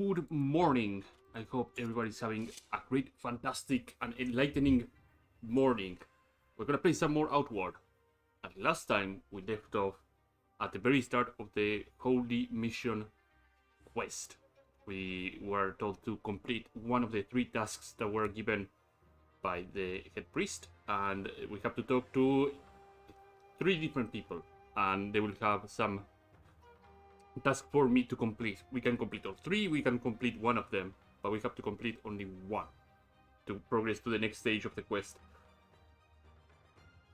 Good morning. I hope everybody's having a great, fantastic, and enlightening morning. We're gonna play some more Outward. And last time we left off at the very start of the Holy Mission quest. We were told to complete one of the 3 tasks that were given by the head priest, and we have to talk to 3 different people, and they will have some task for me to complete. We can complete all 3, we can complete one of them, but we have to complete only one to progress to the next stage of the quest.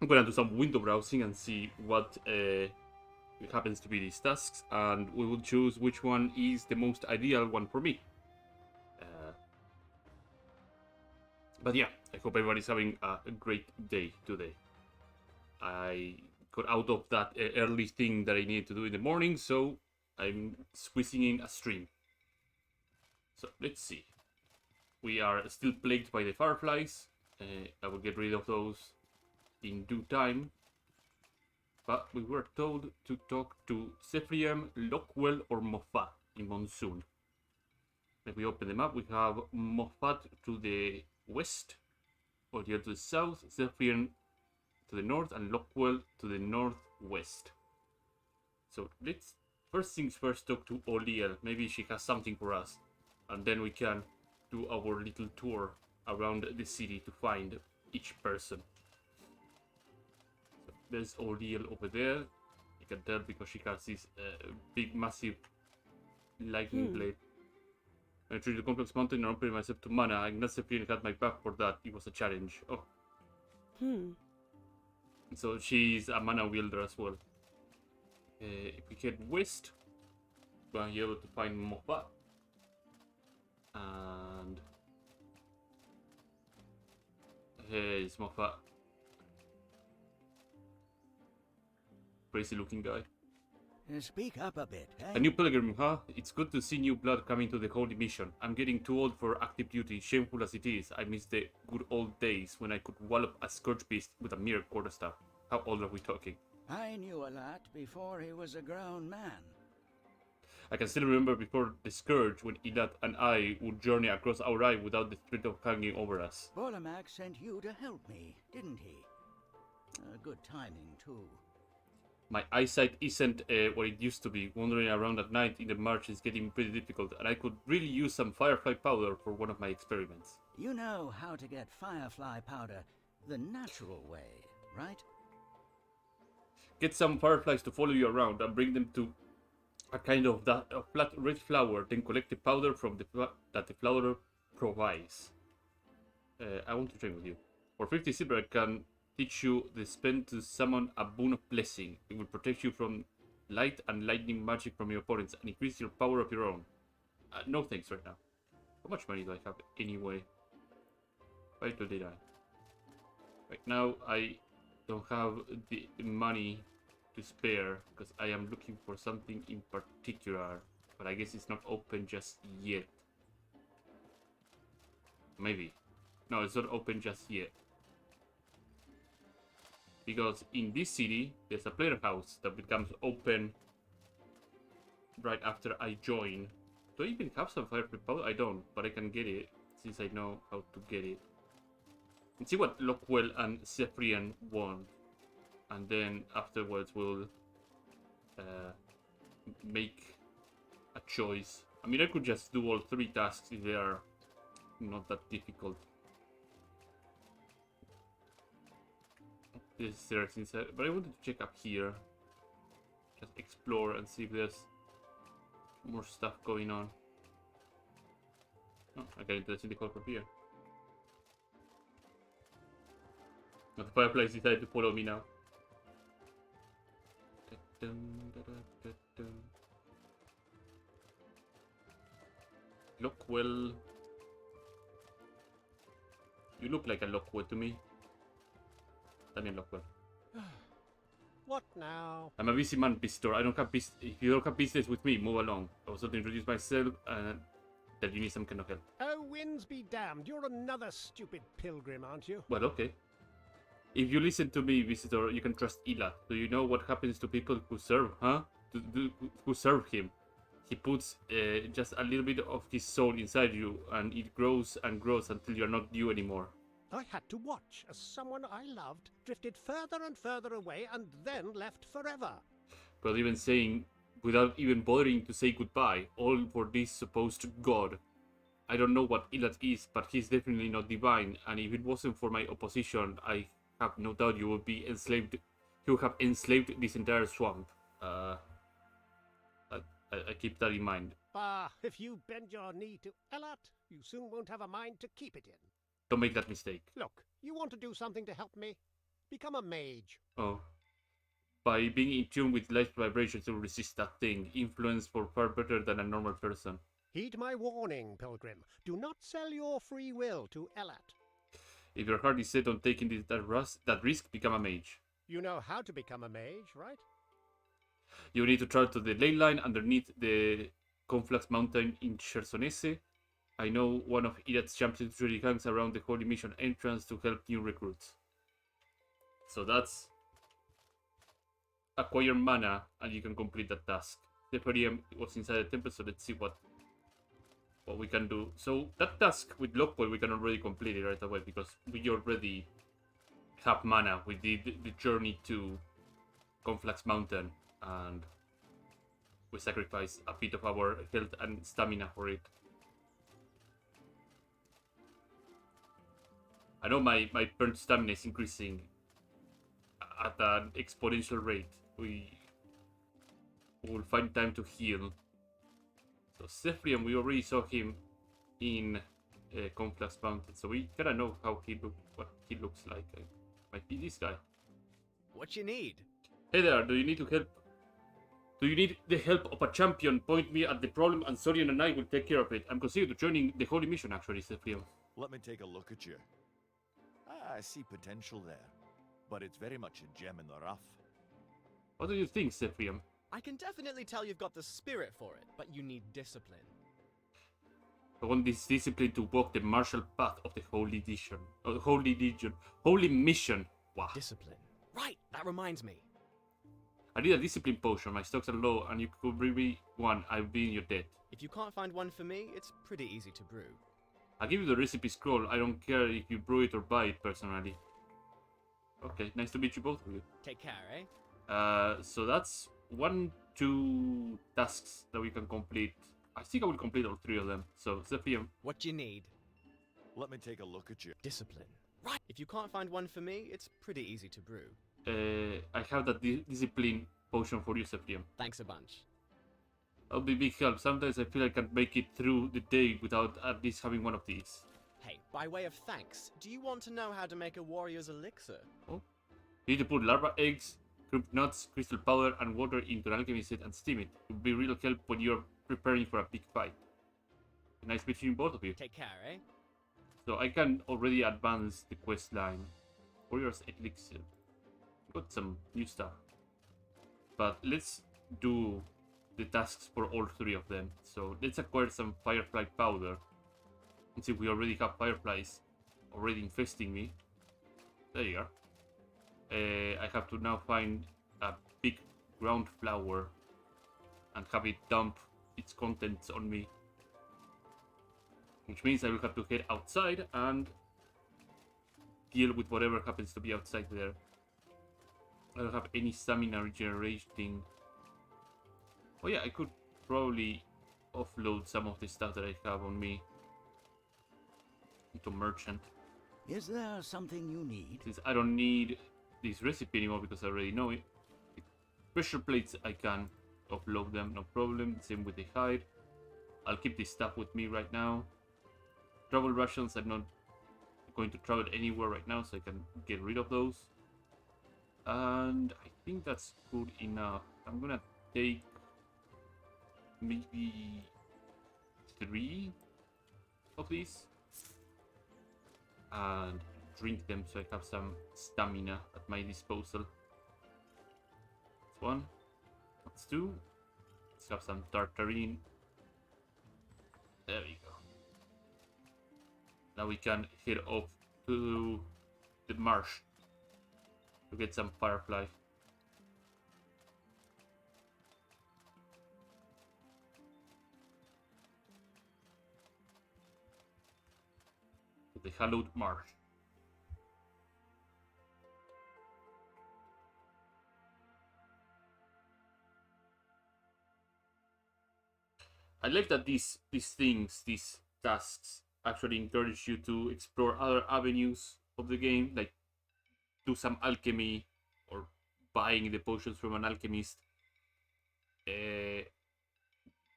I'm gonna do some window browsing and see what happens to be these tasks, and we will choose which one is the most ideal one for me. But yeah, I hope everybody's having a great day today. I got out of that early thing that I needed to do in the morning, so I'm squeezing in a stream. So let's see. We are still plagued by the fireflies. I will get rid of those in due time. But we were told to talk to Sephriem, Lockwell, or Moffat in Monsoon. If we open the map, we have Moffat to the west, or here to the south, Sephriem to the north, and Lockwell to the northwest. So let's first things first talk to Oliel. Maybe she has something for us, and then we can do our little tour around the city to find each person. So there's Oliel over there. You can tell because she has this big, massive lightning blade. I treated the complex mountain and opened myself to mana. I'm not Sephriem had my back for that. It was a challenge. Oh. So she's a mana wielder as well. If we head west, we'll be able to find Moffat. And hey, it's Moffat. Crazy looking guy. Speak up a bit, eh? A new pilgrim, huh? It's good to see new blood coming to the Holy Mission. I'm getting too old for active duty, shameful as it is. I miss the good old days when I could wallop a scourge beast with a mere quarterstaff. How old are we talking? I knew a lot before he was a grown man. I can still remember before the Scourge when Ilat and I would journey across our eye without the threat of hanging over us. Borlamak sent you to help me, didn't he? Good timing, too. My eyesight isn't what it used to be. Wandering around at night in the marsh is getting pretty difficult, and I could really use some firefly powder for one of my experiments. You know how to get firefly powder the natural way, right? Get some fireflies to follow you around and bring them to a kind of a flat red flower, then collect the powder from that the flower provides. I want to train with you. For 50 silver, I can teach you the spell to summon a boon of blessing. It will protect you from light and lightning magic from your opponents and increase your power of your own. No thanks right now. How much money do I have anyway? 529. Right now I don't have the money to spare because I am looking for something in particular, but I guess it's not open just yet. Maybe. No, it's not open just yet. Because in this city, there's a player house that becomes open right after I join. Do I even have some firefly powder? I don't, but I can get it since I know how to get it. Let's see what Lockwell and Sephriem want. And then afterwards we'll make a choice. I mean, I could just do all 3 tasks if they are not that difficult. This is there inside, but I wanted to check up here. Just explore and see if there's more stuff going on. Oh, I got into the city hall from here. The fireflies decided to follow me now. Lockwell. You look like a Lockwell to me. Daniel Lockwell. What now? I'm a busy man, visitor. I don't have if you don't have business with me, move along. I was to introduce myself and that you need some kind of help. Oh, winds be damned. You're another stupid pilgrim, aren't you? Well, okay. If you listen to me, visitor, you can trust Ilat. Do you know what happens to people who serve, huh? Who serve him? He puts just a little bit of his soul inside you, and it grows and grows until you're not you anymore. I had to watch as someone I loved drifted further and further away and then left forever. But even saying, without even bothering to say goodbye, all for this supposed God. I don't know what Ilat is, but he's definitely not divine, and if it wasn't for my opposition, I have no doubt you would be enslaved. You would have enslaved this entire swamp. I keep that in mind. Bah, if you bend your knee to Elat, you soon won't have a mind to keep it in. Don't make that mistake. Look, you want to do something to help me? Become a mage. Oh. By being in tune with light vibrations, you'll resist that thing. Influence for far better than a normal person. Heed my warning, Pilgrim. Do not sell your free will to Elat. If your heart is set on taking that risk, become a mage. You know how to become a mage, right? You need to travel to the ley line underneath the Conflux Mountain in Chersonese. I know one of Irat's champions usually hangs around the Holy Mission entrance to help new recruits. So that's acquire mana, and you can complete that task. The Perium was inside the temple, so let's see what we can do. So that task with Lockboy we can already complete it right away because we already have mana. We did the journey to Conflux Mountain, and we sacrificed a bit of our health and stamina for it. I know my burnt stamina is increasing at an exponential rate. We will find time to heal. So Zephyrian, we already saw him in Conflux Mountain, so we kinda know how what he looks like. Might be this guy. What you need? Hey there, do you need to help? Do you need the help of a champion? Point me at the problem, and Sorian and I will take care of it. I'm considering joining the Holy Mission, actually, Zephyrian. Let me take a look at you. I see potential there, but it's very much a gem in the rough. What do you think, Zephyrian? I can definitely tell you've got the spirit for it, but you need discipline. I want this discipline to walk the martial path of the Holy Legion. Holy Mission. Wow. Discipline. Right, that reminds me. I need a discipline potion. My stocks are low, and you could bring me one. I'll be in your debt. If you can't find one for me, it's pretty easy to brew. I'll give you the recipe scroll. I don't care if you brew it or buy it personally. Okay, nice to meet you both of you. Take care, eh? So that's 2 tasks that we can complete. I think I will complete all 3 of them. So, Zephyrian. What you need? Let me take a look at you. Discipline. Right. If you can't find one for me, it's pretty easy to brew. I have that discipline potion for you, Zephyrian. Thanks a bunch. That'll be big help. Sometimes I feel I can't make it through the day without at least having one of these. Hey, by way of thanks, do you want to know how to make a warrior's elixir? Oh. You need to put larva eggs, crimped nuts, crystal powder, and water into an alchemy set and steam it. It will be real help when you're preparing for a big fight. Nice meeting both of you. Take care, eh? So I can already advance the quest line. Warrior's elixir. Got some new stuff. But let's do the tasks for all 3 of them. So let's acquire some firefly powder. And see if we already have fireflies already infesting me. There you are. I have to now find a big ground flower and have it dump its contents on me. Which means I will have to head outside and deal with whatever happens to be outside there. I don't have any stamina regenerating. Oh yeah, I could probably offload some of the stuff that I have on me into merchant. Is there something you need? Since I don't need this recipe anymore because I already know it. Pressure plates, I can offload them, no problem. Same with the hide. I'll keep this stuff with me right now. Travel rations, I'm not going to travel anywhere right now, so I can get rid of those. And I think that's good enough. I'm gonna take maybe 3 of these and drink them so I have some stamina at my disposal. That's 1. That's 2. Let's have some tartarine. There we go. Now we can head off to the marsh to get some firefly. the hallowed marsh. I like that these tasks, actually encourage you to explore other avenues of the game, like do some alchemy or buying the potions from an alchemist.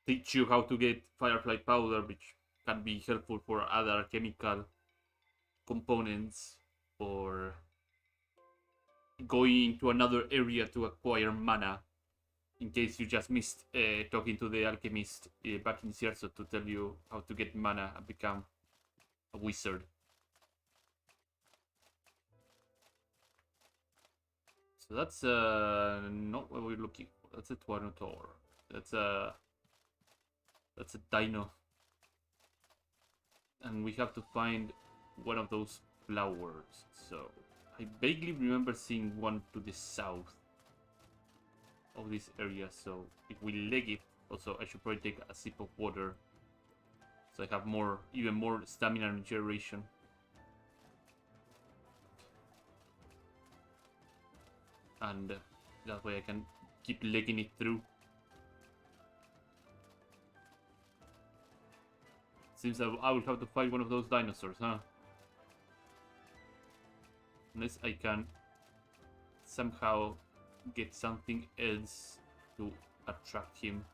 Teach you how to get firefly powder, which can be helpful for other chemical components, or going to another area to acquire mana, in case you just missed talking to the alchemist back in Cierzo to tell you how to get mana and become a wizard. So that's not what we're looking for. That's a Tuanotor. That's a dino. And we have to find one of those flowers. So I vaguely remember seeing one to the south of this area. So if we leg it, also I should probably take a sip of water, so I have even more stamina regeneration. And that way I can keep legging it through. Seems I will have to fight one of those dinosaurs, huh? Unless I can somehow get something else to attract him.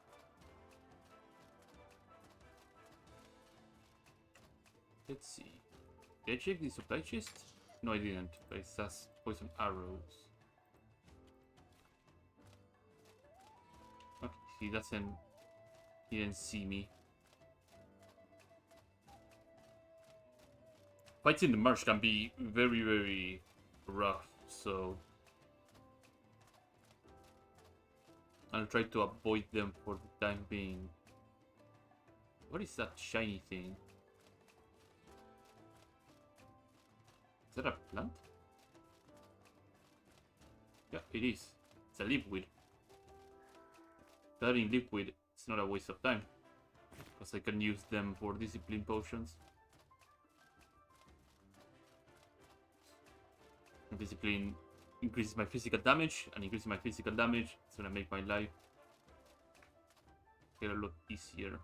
Let's see. Did I check the supply chest? No, I didn't. But it has poison arrows. Okay, he didn't see me. Fights in the marsh can be very, very rough, so I'll try to avoid them for the time being. What is that shiny thing? Is that a plant? Yeah, it is. It's a liquid. Having liquid, it's not a waste of time, because I can use them for discipline potions. Discipline increases my physical damage, and increasing my physical damage is gonna make my life get a lot easier.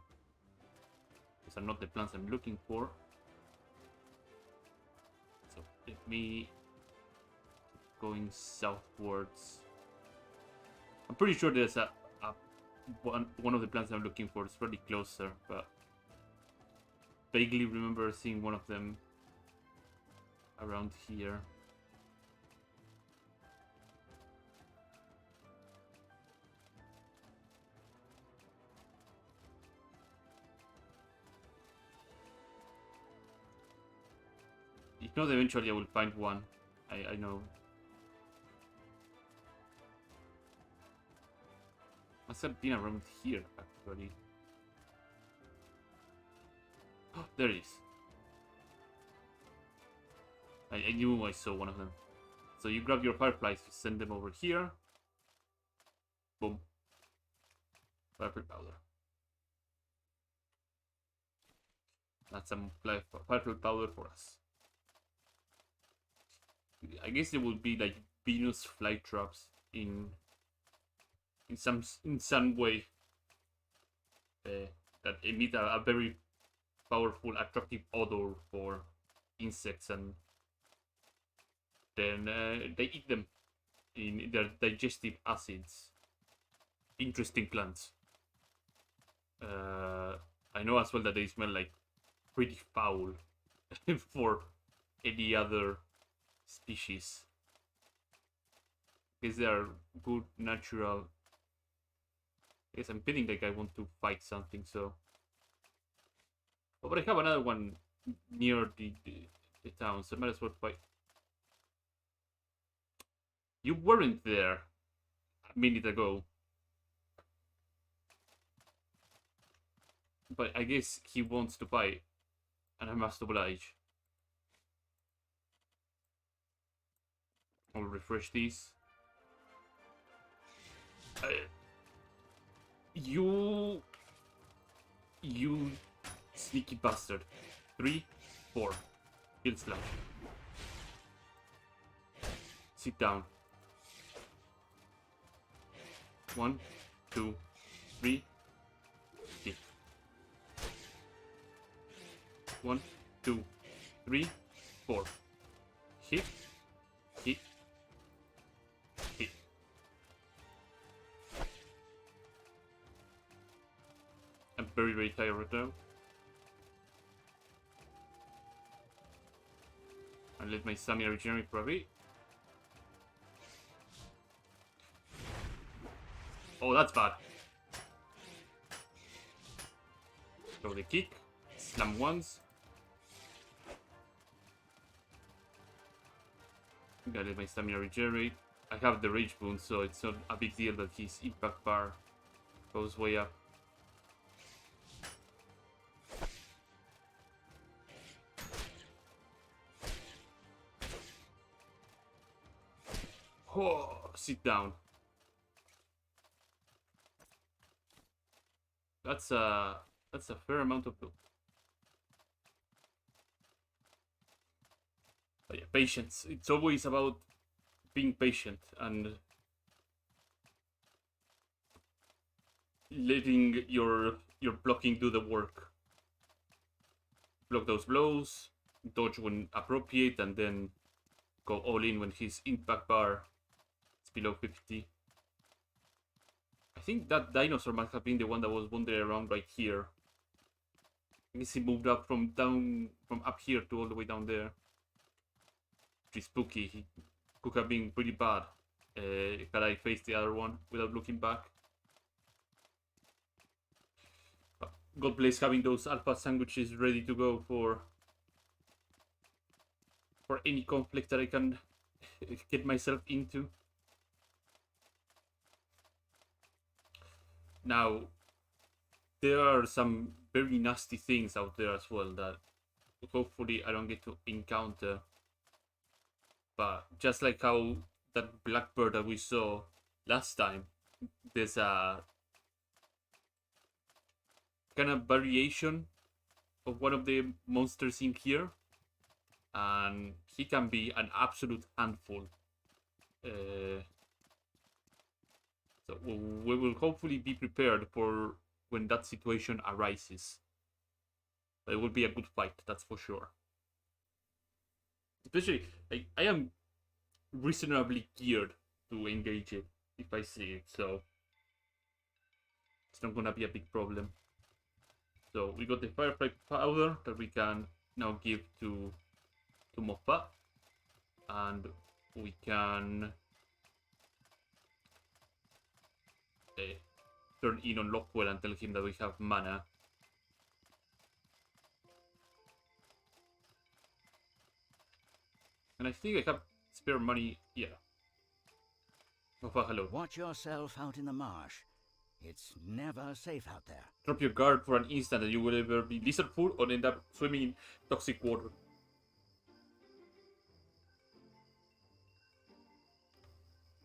These are not the plants I'm looking for. So let me keep going southwards. I'm pretty sure there's one of the plants I'm looking for is probably closer, but vaguely remember seeing one of them around here. If not, eventually I will find one. I know. Must have been around here, actually. Oh, there it is. I knew I saw one of them. So you grab your fireflies, you send them over here. Boom. Firefly powder. That's some firefly powder for us. I guess there would be like Venus flytraps in some way that emit a very powerful, attractive odor for insects, and then they eat them in their digestive acids. Interesting plants. I know as well that they smell like pretty foul for any other species. Because they are good, natural. I guess I'm feeling like I want to fight something, so. Oh, but I have another one near the town, so I might as well fight. You weren't there a minute ago. But I guess he wants to fight, and I must oblige. I'll refresh these. You sneaky bastard. 3, 4. Shield slap. Sit down. 1, 2, 3. Hit. 1, 2, 3, 4. Hit. Hit. Hit. I'm very, very tired right now. I'll let my stamina regenerate for a bit. Oh, that's bad. Throw the kick. Slam once. Gotta let my stamina regenerate. I have the rage boon, so it's not a big deal that his impact bar goes way up. Oh, sit down. That's a fair amount of loot. But yeah, patience. It's always about being patient and letting your blocking do the work. Block those blows, dodge when appropriate, and then go all in when his impact bar is below 50. I think that dinosaur must have been the one that was wandering around right here. I guess he moved up from up here to all the way down there. Pretty spooky. He could have been pretty bad had I faced the other one without looking back. But God bless having those alpha sandwiches ready to go for any conflict that I can get myself into. Now, there are some very nasty things out there as well that hopefully I don't get to encounter. But just like how that blackbird that we saw last time, there's a kind of variation of one of the monsters in here. And he can be an absolute handful. So we will hopefully be prepared for when that situation arises. But it will be a good fight, that's for sure. Especially, like, I am reasonably geared to engage it if I see it, so it's not gonna be a big problem. So we got the firefly powder that we can now give to Moffat, and we can turn in on Lockwell and tell him that we have mana. And I think I have spare money. Yeah. Moffat, hello. Watch yourself out in the marsh. It's never safe out there. Drop your guard for an instant and you will either be lizard food or end up swimming in toxic water.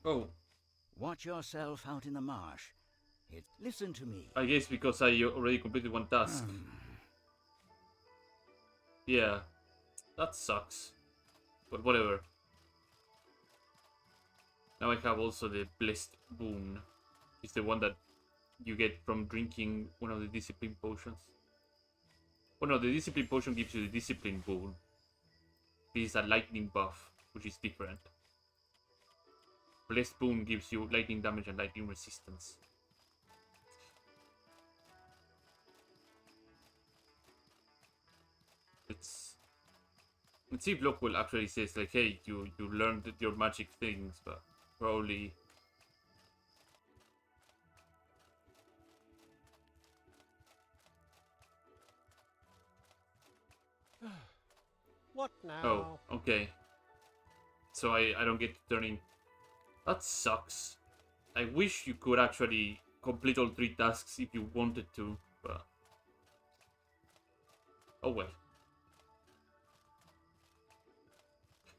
Oh. Watch yourself out in the marsh. Listen to me. I guess because I already completed one task. Yeah. That sucks. But whatever. Now I have also the Blessed Boon. It's the one that you get from drinking one of the Discipline Potions. Oh no, the Discipline Potion gives you the Discipline Boon. This is a Lightning buff, which is different. Blessed Boon gives you lightning damage and lightning resistance. Let's see if Lockwell actually says like, hey, you learned your magic things, but probably. What now? Oh, okay. So I don't get to turn in. That sucks. I wish you could actually complete all 3 tasks if you wanted to, but oh well.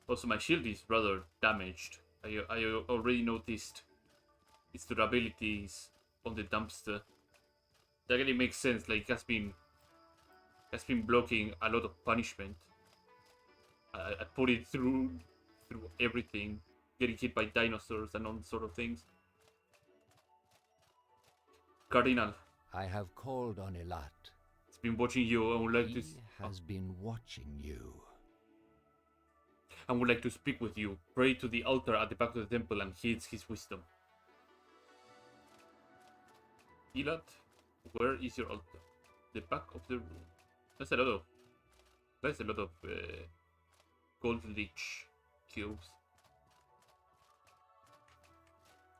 Also, my shield is rather damaged. I already noticed its durability is on the dumpster. That really makes sense. Like, it has been blocking a lot of punishment. I put it through everything, getting hit by dinosaurs and all sort of things. Cardinal, I have called on Elat. it's been watching you. I would like to. He has been watching you. I would like to speak with you. Pray to the altar at the back of the temple and heed his wisdom. Elat, where is your altar? The back of the room. That's a lot of gold leech cubes.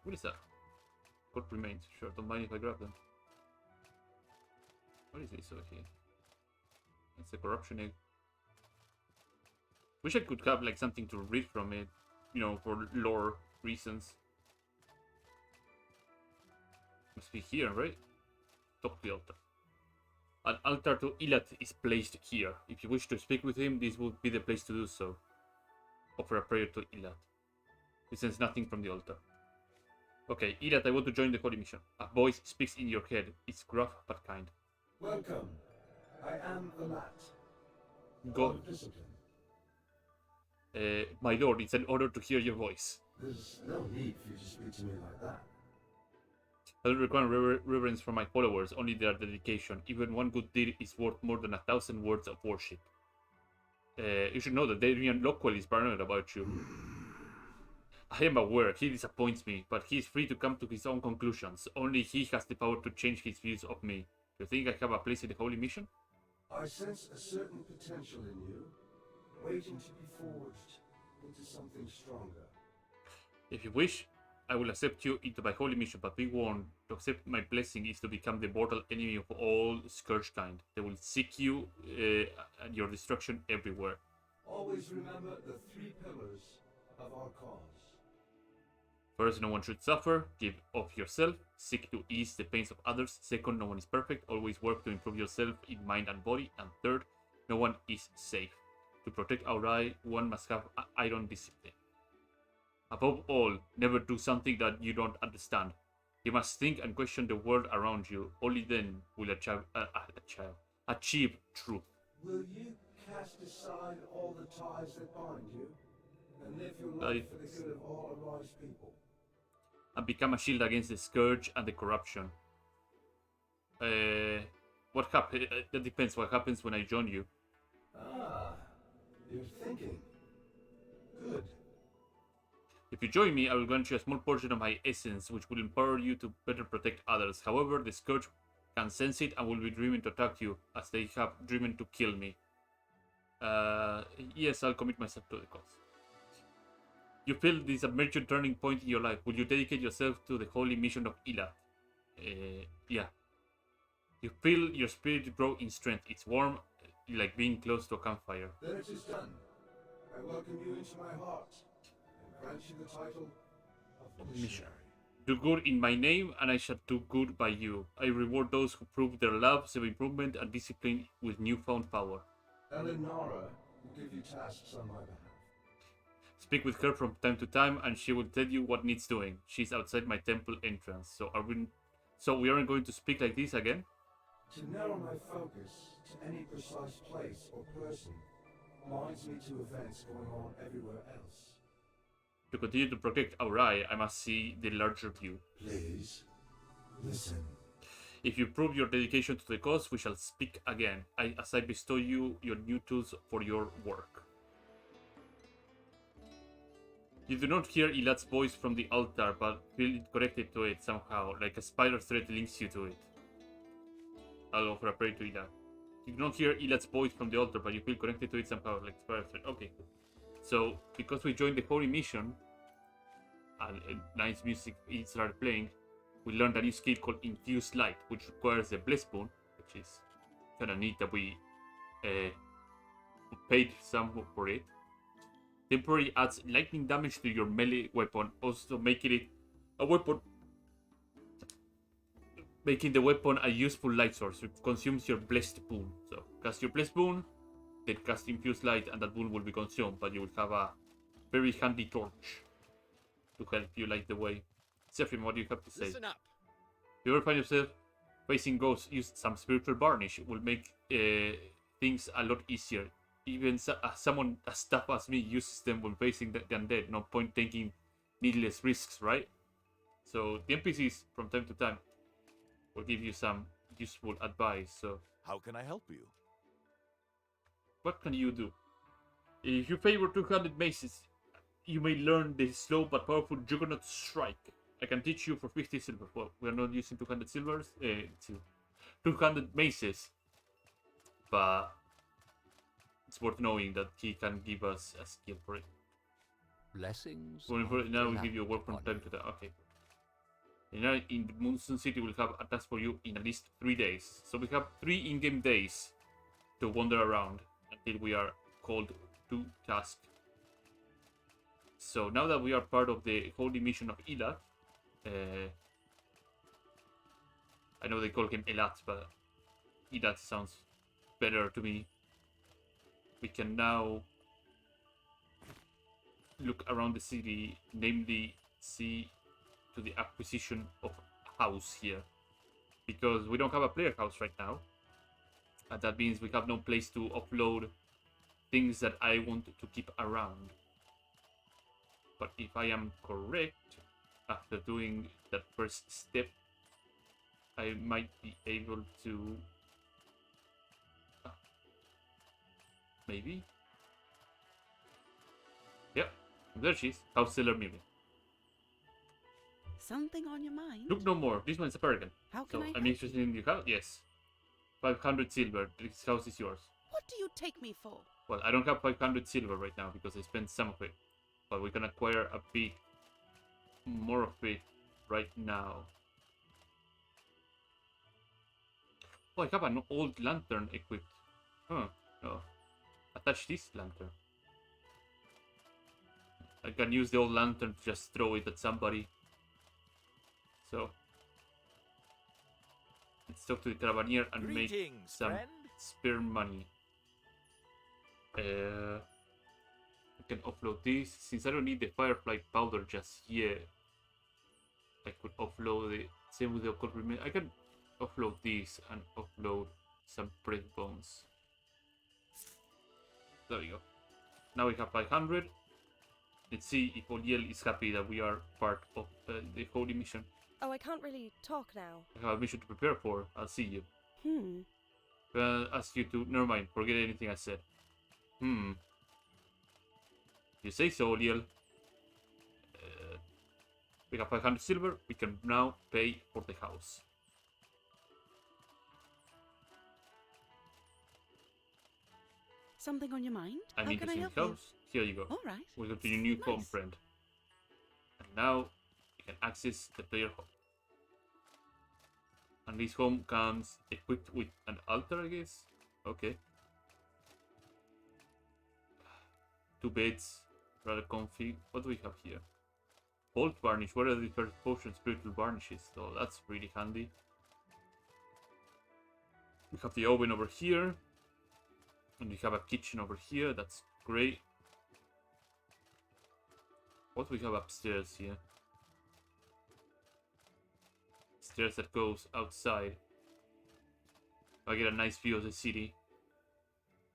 What is that? Gold remains. Sure, don't mind if I grab them. What is this over here? It's a corruption egg. Wish I could have like something to read from it, you know, for lore reasons. Must be here, right? Talk to the altar. An altar to Elat is placed here. If you wish to speak with him, this would be the place to do so. Offer a prayer to Elat. He sends nothing from the altar. Okay, Elat, I want to join the holy mission. A voice speaks in your head. It's gruff but kind. Welcome. I am Elat. Go. God of discipline. My lord, it's an honor to hear your voice. There's no need for you to speak to me like that. I don't require reverence from my followers, only their dedication. Even one good deed is worth more than 1,000 words of worship. You should know that Adrian Lockwell is paranoid about you. I am aware he disappoints me, but he is free to come to his own conclusions. Only he has the power to change his views of me. Do you think I have a place in the holy mission? I sense a certain potential in you, waiting to be forged into something stronger. If you wish, I will accept you into my holy mission, but be warned, to accept my blessing is to become the mortal enemy of all Scourge kind. They will seek you and your destruction everywhere. Always remember the 3 pillars of our cause. First, no one should suffer. Give of yourself. Seek to ease the pains of others. Second, no one is perfect. Always work to improve yourself in mind and body. And third, no one is safe. To protect our eye, one must have iron discipline. Above all, never do something that you don't understand. You must think and question the world around you. Only then will achieve truth. Will you cast aside all the ties that bind you, and live your life for the good of all Arise people? And become a shield against the scourge and the corruption. What happens? That depends. What happens when I join you? Ah, you're thinking. Good. If you join me, I will grant you a small portion of my essence, which will empower you to better protect others. However, the scourge can sense it and will be driven to attack you, as they have driven to kill me. Yes, I'll commit myself to the cause. You feel this a major turning point in your life. Will you dedicate yourself to the holy mission of Elat? Yeah. You feel your spirit grow in strength. It's warm, like being close to a campfire. Then it is done. I welcome you into my heart, and grant you the title of missionary. Do good in my name, and I shall do good by you. I reward those who prove their love, self-improvement, and discipline with newfound power. Elinara will give you tasks on my behalf. Speak with her from time to time, and she will tell you what needs doing. She's outside my temple entrance. So we aren't going to speak like this again? To narrow my focus to any precise place or person binds me to events going on everywhere else. To continue to protect our eye, I must see the larger view. Please, listen. If you prove your dedication to the cause, we shall speak again, as I bestow you your new tools for your work. You do not hear Elat's voice from the altar, but feel it connected to it somehow, like a spider thread links you to it. I'll offer a prayer to Elat. You do not hear Elat's voice from the altar, but you feel connected to it somehow, like a spider thread. Okay. So, because we joined the holy mission, and nice music started playing, we learned a new skill called Infused Light, which requires a Bless Boon, which is kind of neat that we paid some for it. Temporarily adds lightning damage to your melee weapon, also making it a weapon, making the weapon a useful light source. It consumes your Blessed Boon. So, cast your Blessed Boon, then cast Infused Light, and that boon will be consumed, but you will have a very handy torch to help you light the way. Sephrim, what do you have to say? Listen up. If you ever find yourself facing ghosts, use some spiritual varnish. It will make things a lot easier. even someone as tough as me uses them when facing the undead. No point taking needless risks, right? So the NPCs from time to time will give you some useful advice. So How can I help you? what can you do? If you favor 200 maces, you may learn the slow but powerful Juggernaut Strike. I can teach you for 50 silver. Well, we are not using 200 silvers, 200 maces, but it's worth knowing that he can give us a skill for it. Blessings. Now we give you a work from time to time. Okay. And now in Moonstone City, we'll have a task for you in at least 3 days. So we have 3 in-game days to wander around until we are called to task. So now that we are part of the holy mission of Elat, I know they call him Elat, but Elat sounds better to me. We can now look around the city, namely see to the acquisition of a house here, because we don't have a player house right now, and that means we have no place to upload things that I want to keep around. But if I am correct, after doing that first step, I might be able to maybe. Yep, there she is. House Seller Mimi. Something on your mind? Look no more. This one's a paragon. How can So I I'm help interested in your house. Yes, 500 silver. This house is yours. What do you take me for? Well, I don't have 500 silver right now because I spent some of it, but we can acquire a bit more of it right now. Oh, I have an old lantern equipped. Huh? No. Attach this lantern. I can use the old lantern to just throw it at somebody. So let's talk to the Carabinier and make Greetings, some friend. spare money. I can offload this. Since I don't need the Firefly powder just yet, I could offload it. Same with the occult remain. I can offload this and offload some bread bones. There we go. Now we have 500. Let's see if Oliel is happy that we are part of the holy mission. Oh, I can't really talk now. I have a mission to prepare for. I'll see you. I'll ask you to... Never mind. Forget anything I said. You say so, Oliel. We have 500 silver. We can now pay for the house. Something on your mind? I'm How can I interested in help the you? house. Here you go. All right. Welcome to your new home, Nice. friend. And now you can access the player home. And this home comes equipped with an altar, I guess. Okay. 2 beds, rather comfy. What do we have here? Bolt varnish. What are the first potion spiritual varnishes? So that's really handy. We have the oven over here. And we have a kitchen over here. That's great. What do we have upstairs here? Stairs that goes outside. I get a nice view of the city.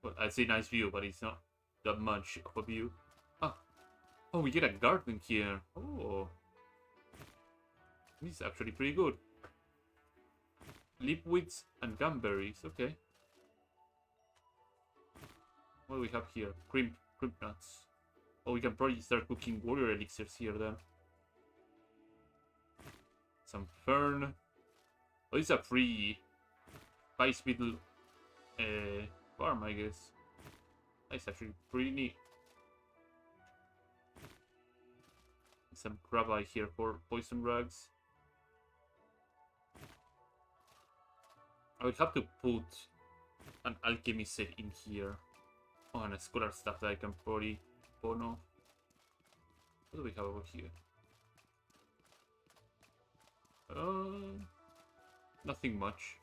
Well, I'd say nice view, but it's not that much of a view. Oh, we get a garden here. Oh, this is actually pretty good. Lipwoods and gumberries. Okay. What do we have here? Crimp nuts. Oh, we can probably start cooking warrior elixirs here then. Some fern. Oh, it's a free spice beetle farm, I guess. That's actually pretty neat. Some crabbai here for poison rags. I would have to put an alchemy set in here. Oh, and a scholar stuff that I can probably pawn off. What do we have over here? Nothing much.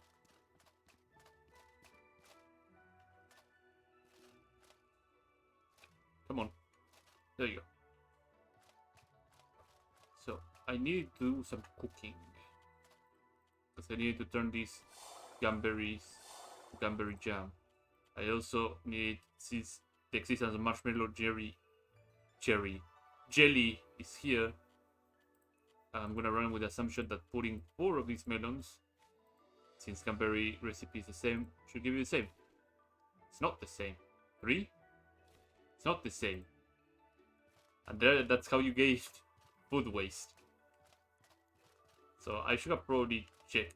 Come on. There you go. So, I need to do some cooking. Because I need to turn these gumberry jam. I also need, since the existence of marshmallow jelly is here, I'm gonna run with the assumption that putting 4 of these melons, since cranberry recipe is the same, should give you the same. It's not the same. 3? It's not the same. And that's how you gauge food waste. So I should have probably checked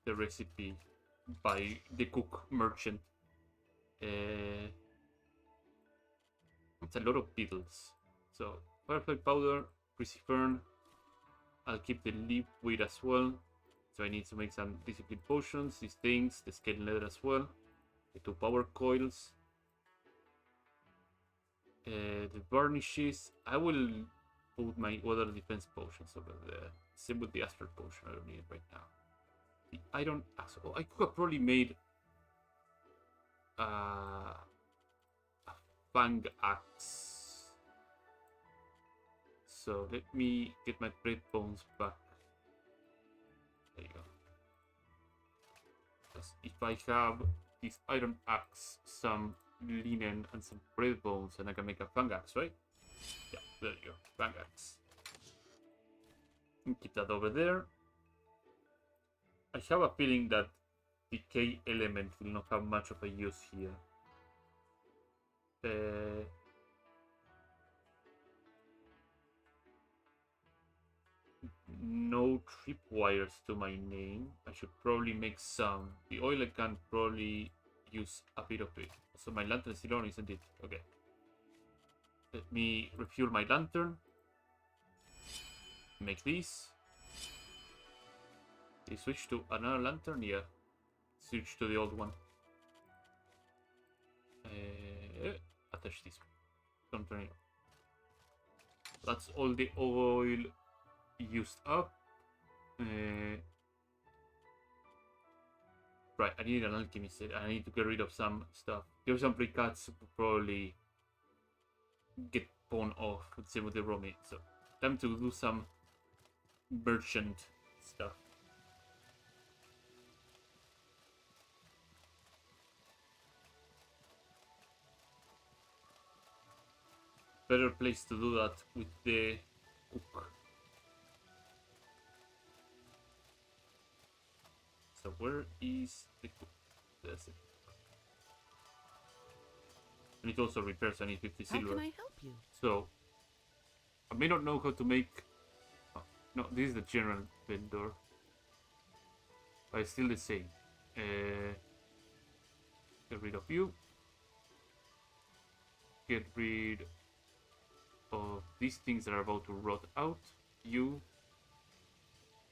the recipe by the cook merchant. It's a lot of beetles. So firefly powder, crucifern. I'll keep the leaf weed as well. So I need to make some discipline potions, these things, the skeleton leather as well. The 2 power coils. The varnishes. I will put my water defense potions over there. Same with the astral potion, I don't need it right now. The iron axe. Oh, I could have probably made a fang axe. So let me get my breadbones back. There you go. Because if I have this iron axe, some linen, and some breadbones, and I can make a fang axe, right? Yeah, there you go. Fang axe. And keep that over there. I have a feeling that decay element will not have much of a use here. No tripwires to my name. I should probably make some. The oil I can probably use a bit of it. So my lantern is still on, isn't it? Okay. Let me refuel my lantern. Make these. They switch to another lantern? Yeah. Switch to the old one. Attach this one. Don't turn it on. That's all the oil used up. Right, I need an alchemist. I need to get rid of some stuff. There's some briquettes probably get pawned off. Same with the raw meat. So, time to do some merchant stuff. Better place to do that with the cook. So where is the cook? There's it. And it also repairs. I need 50 How silver. can I help you? So I may not know how to make. Oh, no, this is the general vendor. But it's still the same. Get rid of you. Get rid of these things that are about to rot out. You.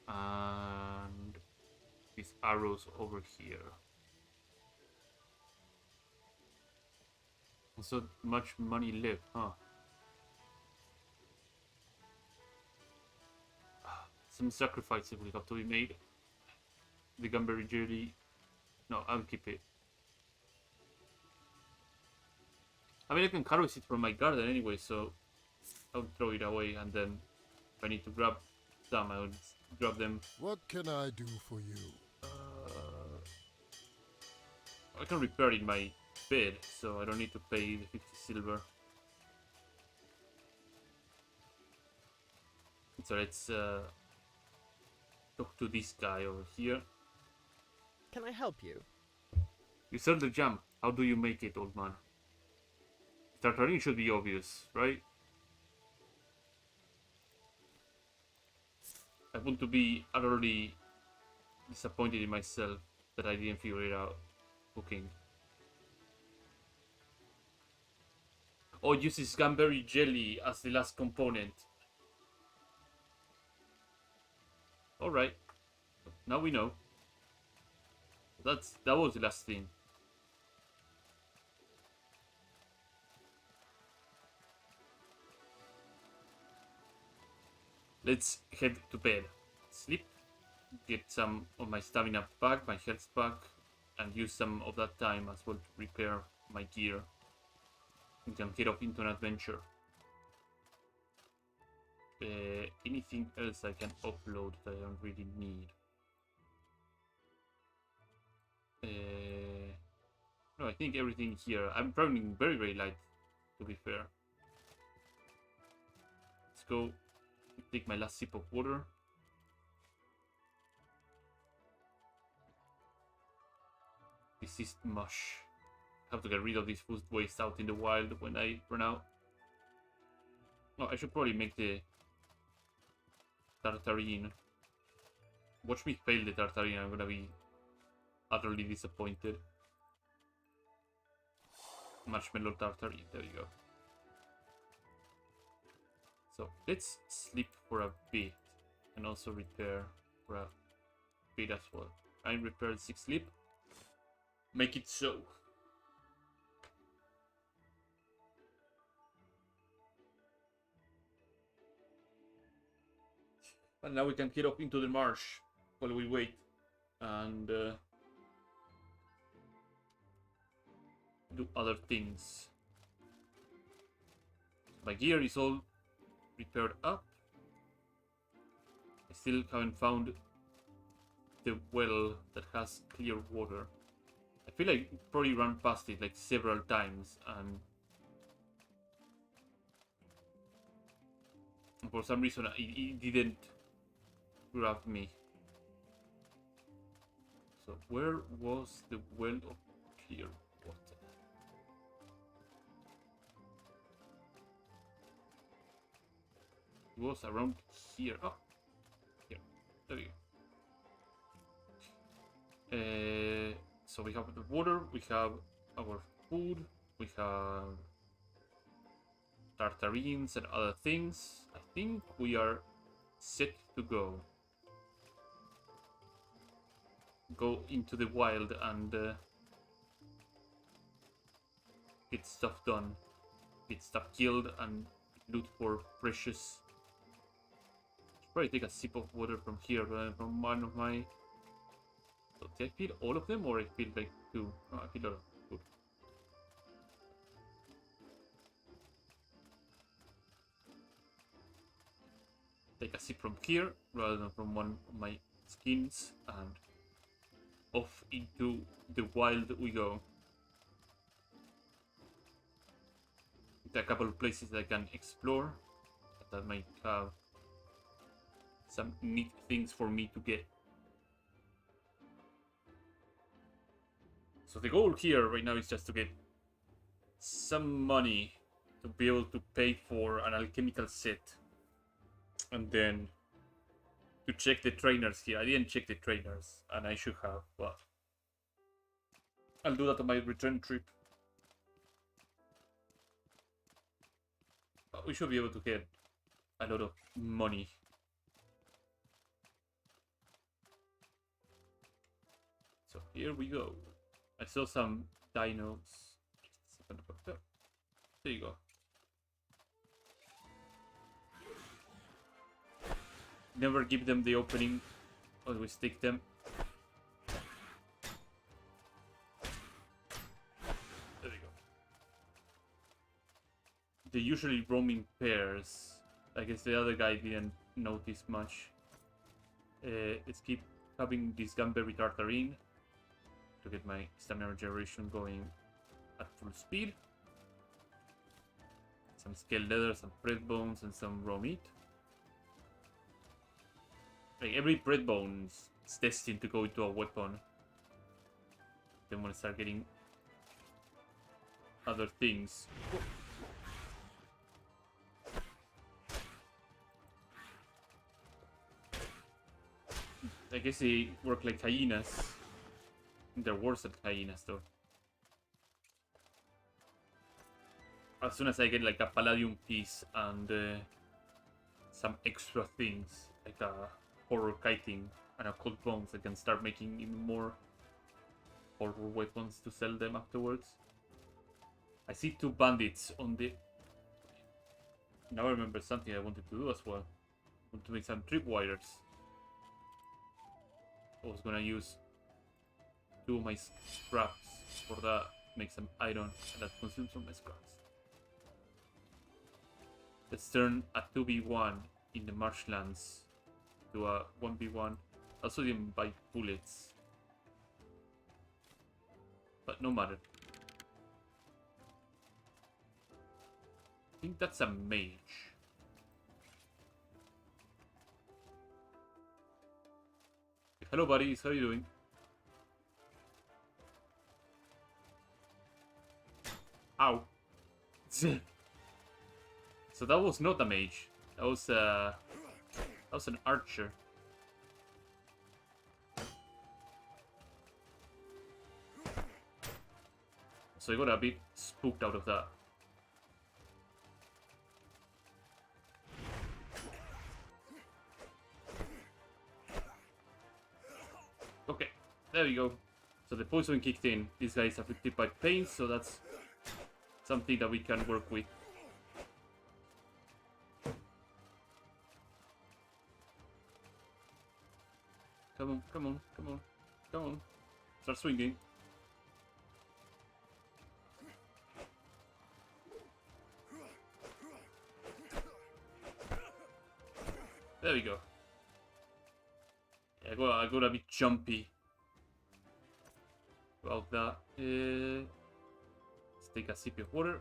And these arrows over here. Not so much money left, huh? Some sacrifices will have to be made. The cranberry jelly. No, I'll keep it. I mean, I can harvest it from my garden anyway, so I'll throw it away, and then if I need to grab some, I'll grab them. What can I do for you? I can repair in my bed, so I don't need to pay the 50 silver. So let's talk to this guy over here. Can I help you? You sell the jam. How do you make it, old man? Tartarine should be obvious, right? I want to be utterly disappointed in myself that I didn't figure it out. Cooking. Oh, it uses cranberry jelly as the last component. Alright. Now we know. That was the last thing. Let's head to bed. Sleep. Get some of my stamina back, my health back, and use some of that time as well to repair my gear. We can head off into an adventure. Anything else I can upload that I don't really need? No, I think everything here. I'm running very, very light, to be fair. Let's go take my last sip of water. This is mush. Have to get rid of this food waste out in the wild when I run out. No, I should probably make the tartarine. Watch me fail the tartarine, I'm gonna be utterly disappointed. Marshmallow tartarine, there you go. So, let's sleep for a bit and also repair for a bit as well. I repaired 6 sleep. Make it so. And now we can head up into the marsh while we wait and do other things. My gear is all repaired up. I still haven't found the well that has clear water. I feel like I probably ran past it like several times and for some reason it didn't grab me. So where was the well of clear water? It was around here. Oh, here. There you go. So we have the water, we have our food, we have tartarines and other things. I think we are set to go. Go into the wild and get stuff done. Get stuff killed and loot for precious. Should probably take a sip of water from here, from one of my... So did I feed all of them or I feed like 2? No, I feed all of them. Good. Take a sip from here rather than from one of my skins and off into the wild we go. There are a couple of places that I can explore that might have some neat things for me to get. So the goal here right now is just to get some money to be able to pay for an alchemical set. And then to check the trainers here. I didn't check the trainers, and I should have, but I'll do that on my return trip. But we should be able to get a lot of money. So here we go. I saw some dinos. There you go. Never give them the opening, always take them. There you go. They usually roam in pairs. I guess the other guy didn't notice much. Let's keep having this Gunberry Tartarine to get my stamina generation going at full speed. Some scale leather, some bread bones, and some raw meat. Like every bread bone is destined to go into a weapon. Then when I start getting other things. I guess they work like hyenas. They're worse than hyenas though. As soon as I get like a palladium piece and some extra things, like a horror kiting and occult bones, I can start making even more horror weapons to sell them afterwards. I see 2 bandits on the... Now I remember something I wanted to do as well. I want to make some tripwires. I was gonna use 2 of my scraps for that, make some iron, and that consumes some of my scraps. Let's turn a 2v1 in the marshlands to a 1v1. Also didn't buy bullets. But no matter. I think that's a mage. Hello, buddies. How are you doing? Ow. So that was not a mage. That was an archer. So I got a bit spooked out of that. Okay, there we go. So the poison kicked in. This guy is afflicted by pain, so that's something that we can work with. Come on, come on, come on, come on. Start swinging. There we go. Yeah, I got a bit jumpy about that. Let's take a sip of water.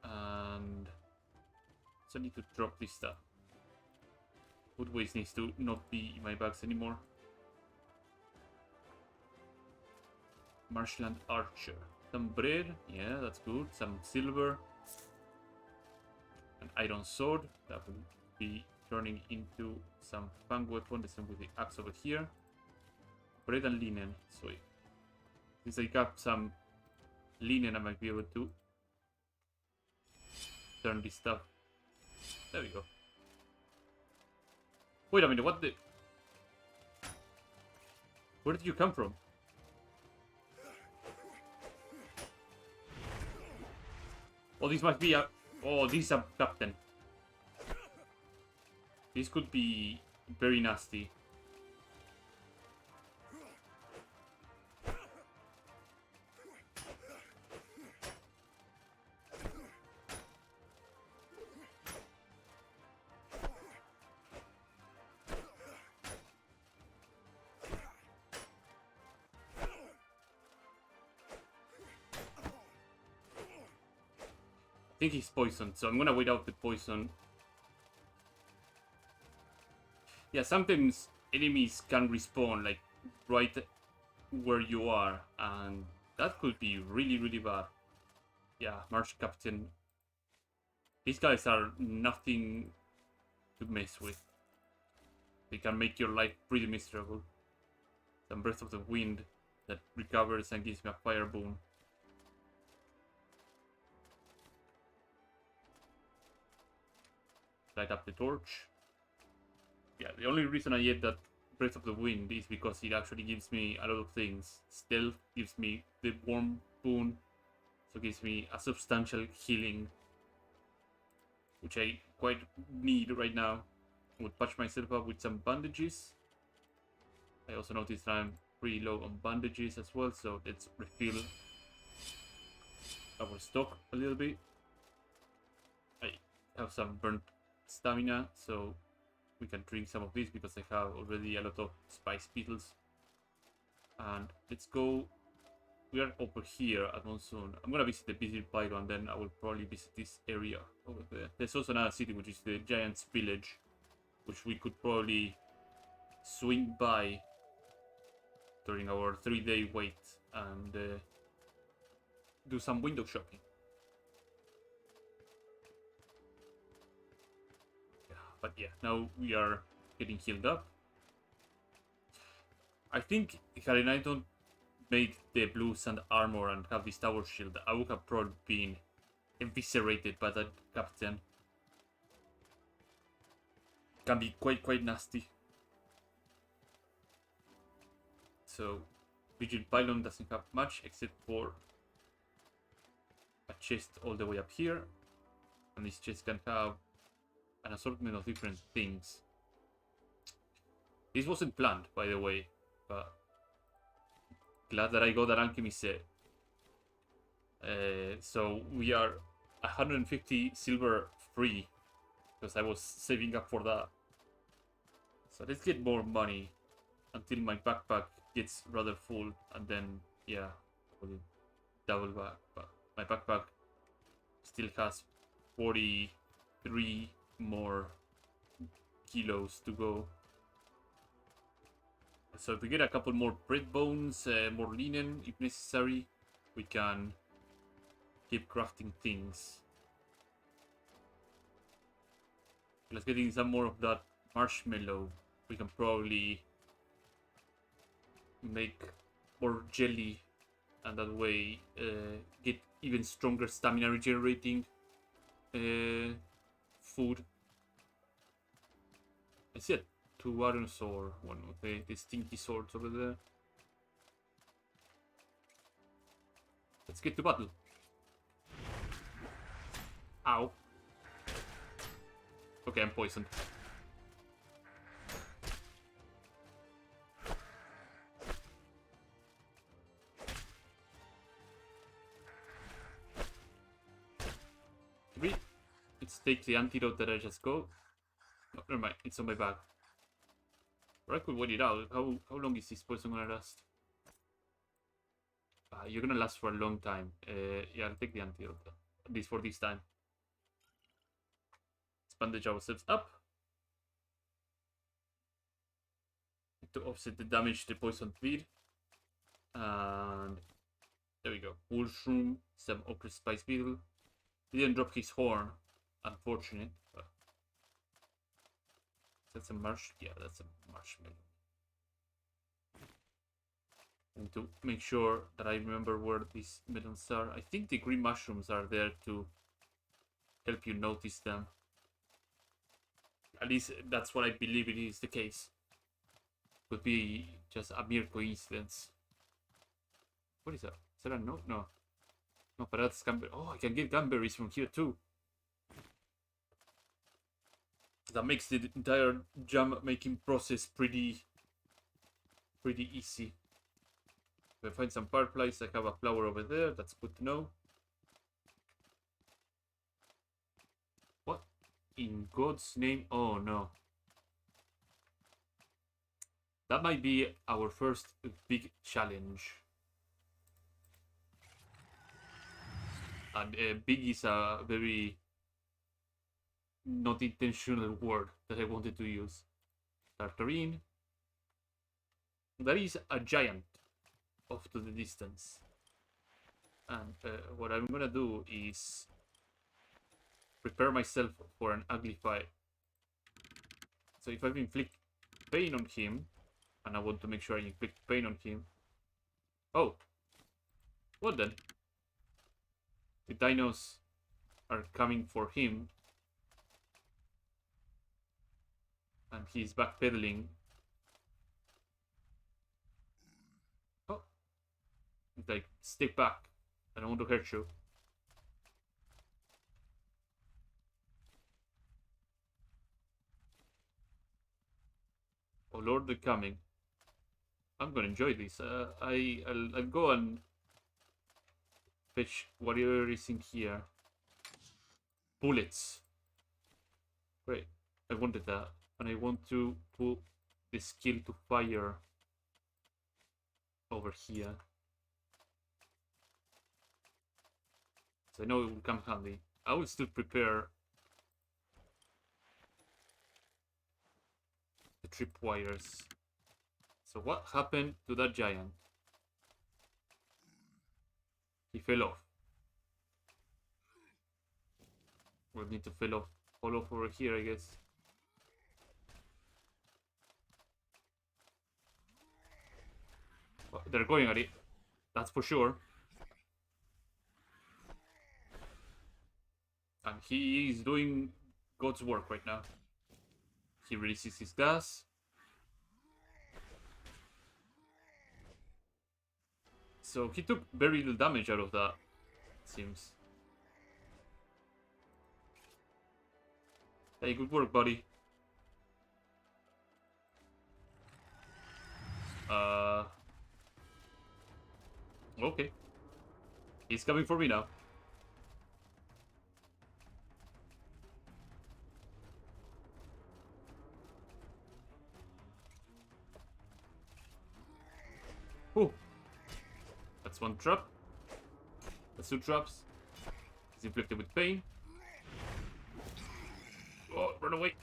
And so I need to drop this stuff. Food waste needs to not be in my bags anymore. Marshland Archer. Some bread, yeah, that's good. Some silver. An iron sword, that will be turning into some fang weapon. The same with the axe over here. Bread and linen, sweet. Since I got some linen, I might be able to turn this stuff. There we go. Wait a minute, what the... Where did you come from? Oh, this might be a... Oh, this is a captain. This could be very nasty. I think he's poisoned, so I'm gonna wait out the poison. Yeah, sometimes enemies can respawn like right where you are, and that could be really, really bad. Yeah, Marsh Captain. These guys are nothing to mess with. They can make your life pretty miserable. Some Breath of the Wind that recovers and gives me a fire boon. Light up the torch. Yeah, the only reason I get that Breath of the Wind is because it actually gives me a lot of things. Stealth gives me the warm boon, so it gives me a substantial healing, which I quite need right now. I would patch myself up with some bandages. I also noticed I'm pretty low on bandages as well, so let's refill our stock a little bit. I have some burnt stamina, so we can drink some of this because I have already a lot of spice beetles. And let's go. We are over here at Monsoon. I'm gonna visit the Visit Pyro, and then I will probably visit this area over there. There's also another city, which is the Giant's Village, which we could probably swing by during our 3-day wait and do some window shopping. But yeah, now we are getting healed up. I think had I don't made the blue sand armor and have this tower shield, I would have probably been eviscerated by that captain. Can be quite nasty. So Vigil Pylon doesn't have much except for a chest all the way up here, and this chest can have an assortment of different things. This wasn't planned, by the way, but glad that I got an alchemy set. So we are 150 silver free because I was saving up for that. So let's get more money until my backpack gets rather full, and then yeah, we'll double back. But my backpack Still has 43 more kilos to go. So if we get a couple more bread bones, more linen if necessary, we can keep crafting things. Let's get in some more of that marshmallow. We can probably make more jelly, and that way get even stronger stamina regenerating food. I see a 2 iron sword, one of the stinky swords over there. Let's get to battle. Ow. Okay, I'm poisoned. Let's take the antidote that I just got. Oh, never mind, it's on my back. Or I could wait it out. How long is this poison gonna last? You're gonna last for a long time. Yeah, I'll take the antidote. At least for this time. Let's bandage ourselves up. To offset the damage the poison did. And there we go. Mushroom, some ochre spice beetle. He didn't drop his horn. Unfortunate. But that's a marsh. Yeah, that's a marshmallow. And to make sure that I remember where these melons are, I think the green mushrooms are there to help you notice them. At least that's what I believe it is the case. Could be just a mere coincidence. What is that? Is that a note? No. No, but that's Gumberry. Oh, I can get Gumberries from here too. That makes the entire jam making process pretty easy. If I find some fireflies, I have a flower over there. That's good to know. What in God's name? Oh no. That might be our first big challenge. And big is a very not intentional word that I wanted to use. Tartarine. That is a giant off to the distance. And what I'm gonna do is prepare myself for an ugly fight. So if I inflict pain on him, and I want to make sure I inflict pain on him. Oh! What then? The dinos are coming for him. And he's backpedaling. Oh. He's like, stay back. I don't want to hurt you. Oh Lord, they're coming. I'm gonna enjoy this. I'll go and fetch whatever is in here. Bullets. Great. I wanted that. And I want to put the skill to fire over here. So I know it will come handy. I will still prepare the tripwires. So what happened to that giant? He fell off. We'll need to fall off over here, I guess. Well, they're going at it. That's for sure. And he is doing God's work right now. He releases his gas. So he took very little damage out of that, it seems. Hey, good work, buddy. Okay. He's coming for me now. Oh. That's one trap. That's two traps. Is It's inflicted with pain. Oh, run away.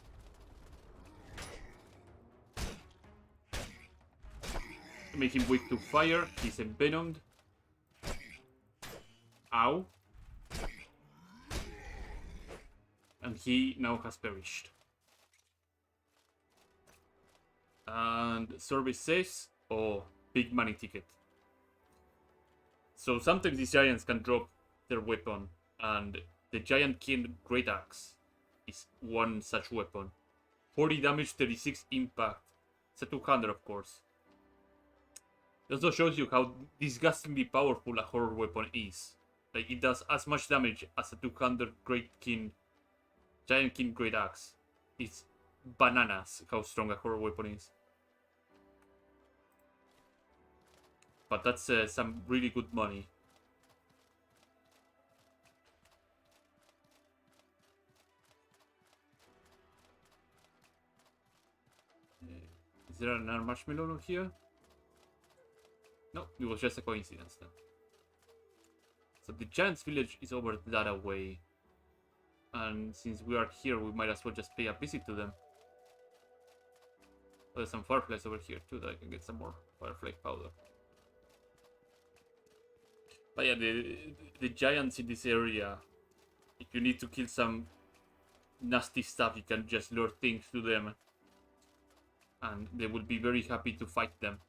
Make him weak to fire. He's envenomed. Ow. And he now has perished. And service says, oh, big money ticket. So sometimes these giants can drop their weapon, and the Giant King Great Axe is one such weapon. 40 damage, 36 impact. It's a 200, of course. It also shows you how disgustingly powerful a horror weapon is. Like, it does as much damage as a 200 Giant King Great Axe. It's bananas how strong a horror weapon is. But that's some really good money. Is there another marshmallow here? No, it was just a coincidence then. So the giant's village is over that away. And since we are here, we might as well just pay a visit to them. There's some fireflies over here too, that I can get some more firefly powder. But yeah, the giants in this area, if you need to kill some nasty stuff, you can just lure things to them. And they will be very happy to fight them.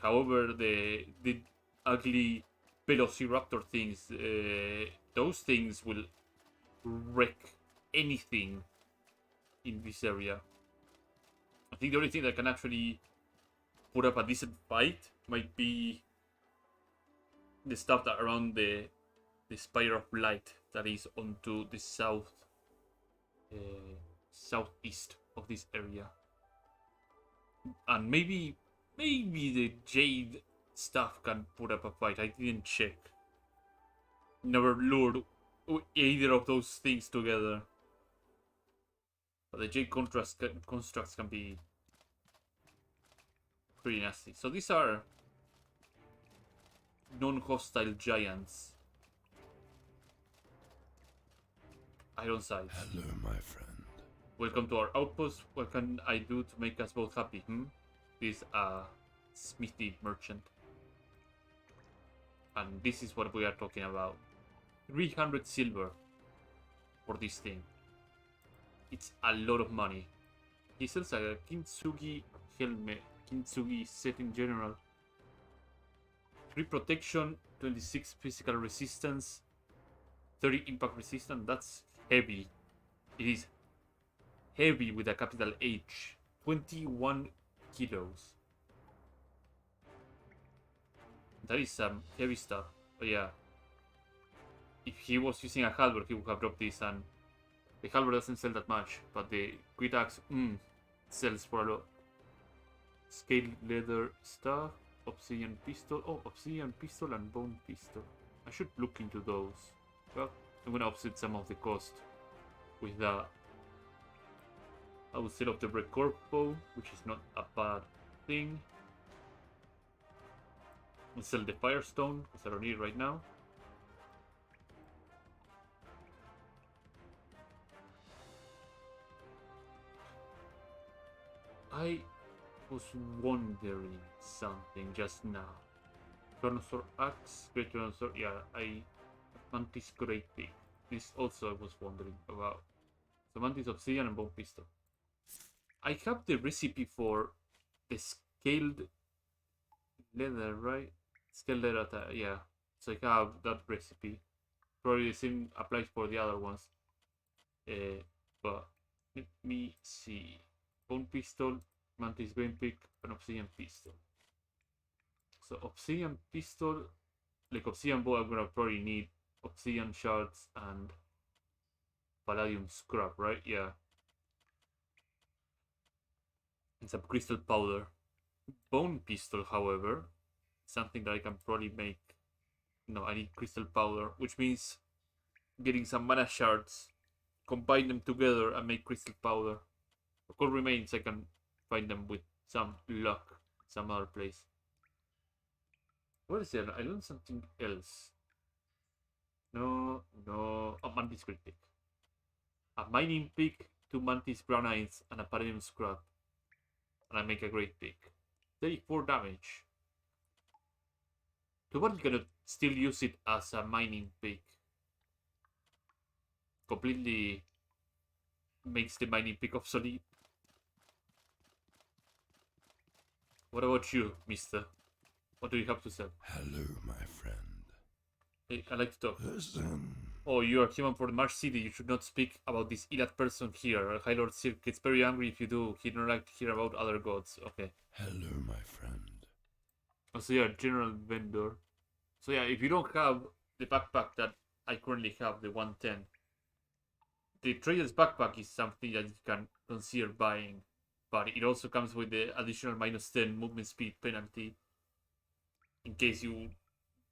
However, the ugly velociraptor things, those things will wreck anything in this area. I think the only thing that can actually put up a decent fight might be the stuff that around the spire of light that is onto the southeast of this area. And maybe the jade stuff can put up a fight. I didn't check. Never lured either of those things together. But the jade constructs can be pretty nasty. So these are non-hostile giants. Ironside. Hello, my friend. Welcome to our outpost. What can I do to make us both happy? This is a smithy merchant. And this is what we are talking about. 300 silver for this thing. It's a lot of money. He sells a Kintsugi helmet. Kintsugi set in general. 3 protection, 26 physical resistance, 30 impact resistance. That's heavy. It is heavy with a capital H. 21 kilos. That is some heavy stuff. But yeah, if he was using a halberd, he would have dropped this, and the halberd doesn't sell that much, but the great axe sells for a lot. Scale leather stuff, obsidian pistol. Oh, obsidian pistol and bone pistol. I should look into those. Well, I'm gonna offset some of the cost with that. I will set up the red corpo, which is not a bad thing. I'll sell the firestone because I don't need it right now. I was wondering something just now. Tyrannosaur axe, great Tyrannosaur. Yeah, Mantis great big. This also I was wondering about. So Mantis obsidian and bone pistol. I have the recipe for the scaled leather, right? Scaled leather, yeah. So I have that recipe. Probably the same applies for the other ones. But let me see. Bone pistol, Mantis grain pick, and obsidian pistol. So obsidian pistol, like obsidian bow, I'm gonna probably need obsidian shards and palladium scrap, right? Yeah. And some crystal powder. Bone pistol, however, something that I can probably make. No, I need crystal powder, which means getting some mana shards, combine them together and make crystal powder. Of course, remains I can find them with some luck some other place. What is there? I learned something else. No. Mantis Great Pick. A Mining Pick, 2 Mantis Granites, and a Palladium Scrap. And I make a Great Pick. 34 damage. Too bad you cannot still use it as a Mining Pick. Completely makes the Mining Pick obsolete. What about you, mister? What do you have to say? Hello, my friend. Hey, I like to talk. Listen. Oh, you are human for the Marsh City. You should not speak about this idiot person here. High Lord Sir gets very angry if you do. He don't like to hear about other gods. Okay. Hello, my friend. Oh, so yeah, general vendor. So yeah, if you don't have the backpack that I currently have, the 110, the trader's backpack is something that you can consider buying. But it also comes with the additional -10 movement speed penalty. In case you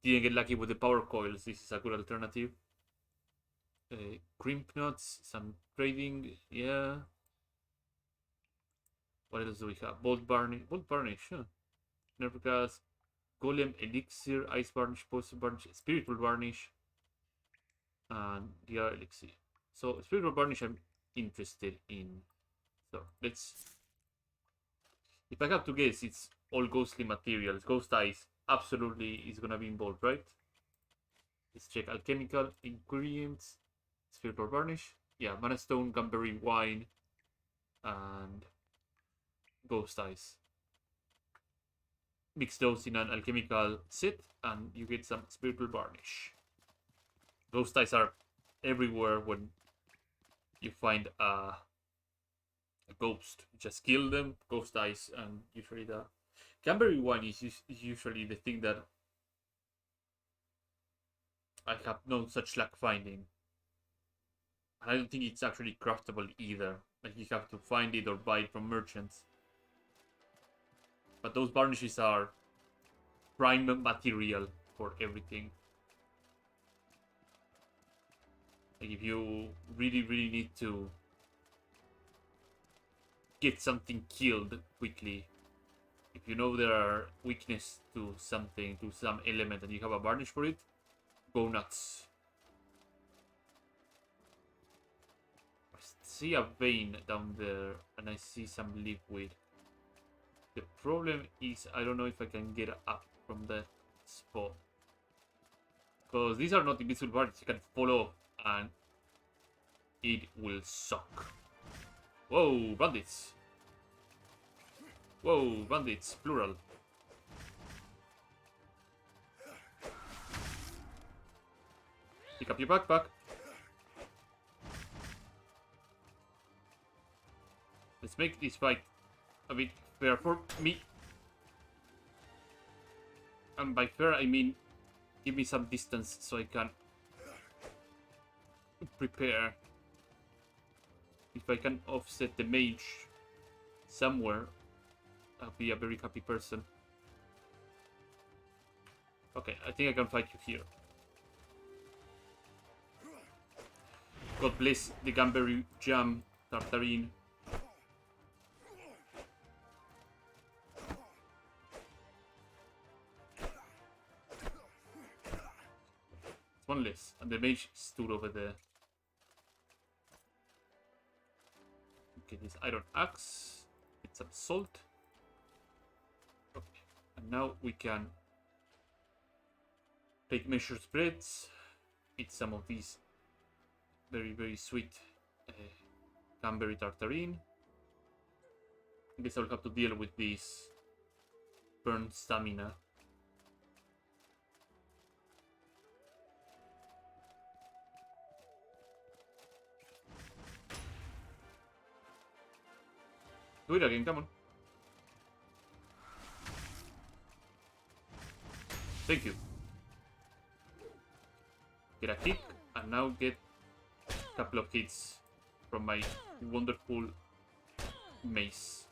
didn't get lucky with the power coils, this is a good alternative. Crimp nuts, some trading, yeah. What else do we have? Bolt varnish, huh? Nerve gas, golem elixir, ice varnish, poison varnish, spiritual varnish, and the elixir. So spiritual varnish I'm interested in. So let's. If I have to guess, it's all ghostly materials. Ghost eyes absolutely is gonna be involved, right? Let's check alchemical ingredients. Spiritual varnish. Yeah, mana stone, gumberry wine, and ghost eyes. Mix those in an alchemical set, and you get some spiritual varnish. Ghost eyes are everywhere when you find a ghost. Just kill them, ghost eyes, and usually the Camberry wine is usually the thing that I have no such luck finding. I don't think it's actually craftable either. Like you have to find it or buy it from merchants. But those varnishes are prime material for everything. Like if you really need to get something killed quickly, if you know there are weakness to something, to some element, and you have a varnish for it, go nuts. I see a vein down there, and I see some liquid. The problem is I don't know if I can get up from that spot. Because these are not invisible varnishes, you can fall off, and it will suck. Whoa, bandits! Whoa, bandits, plural. Pick up your backpack. Let's make this fight a bit fair for me. And by fair, I mean give me some distance so I can prepare. If I can offset the mage somewhere, I'll be a very happy person. Okay, I think I can fight you here. God bless the Gamberry Jam, Tartarine. It's one less, and the mage stood over there. Okay, this iron axe. Get some salt. Okay, and now we can take measure spreads. Eat some of these very sweet Gamberry Tartarine. I guess I'll have to deal with this burn stamina. Do it again, come on. Thank you. Get a kick, and now get a couple of hits from my wonderful mace.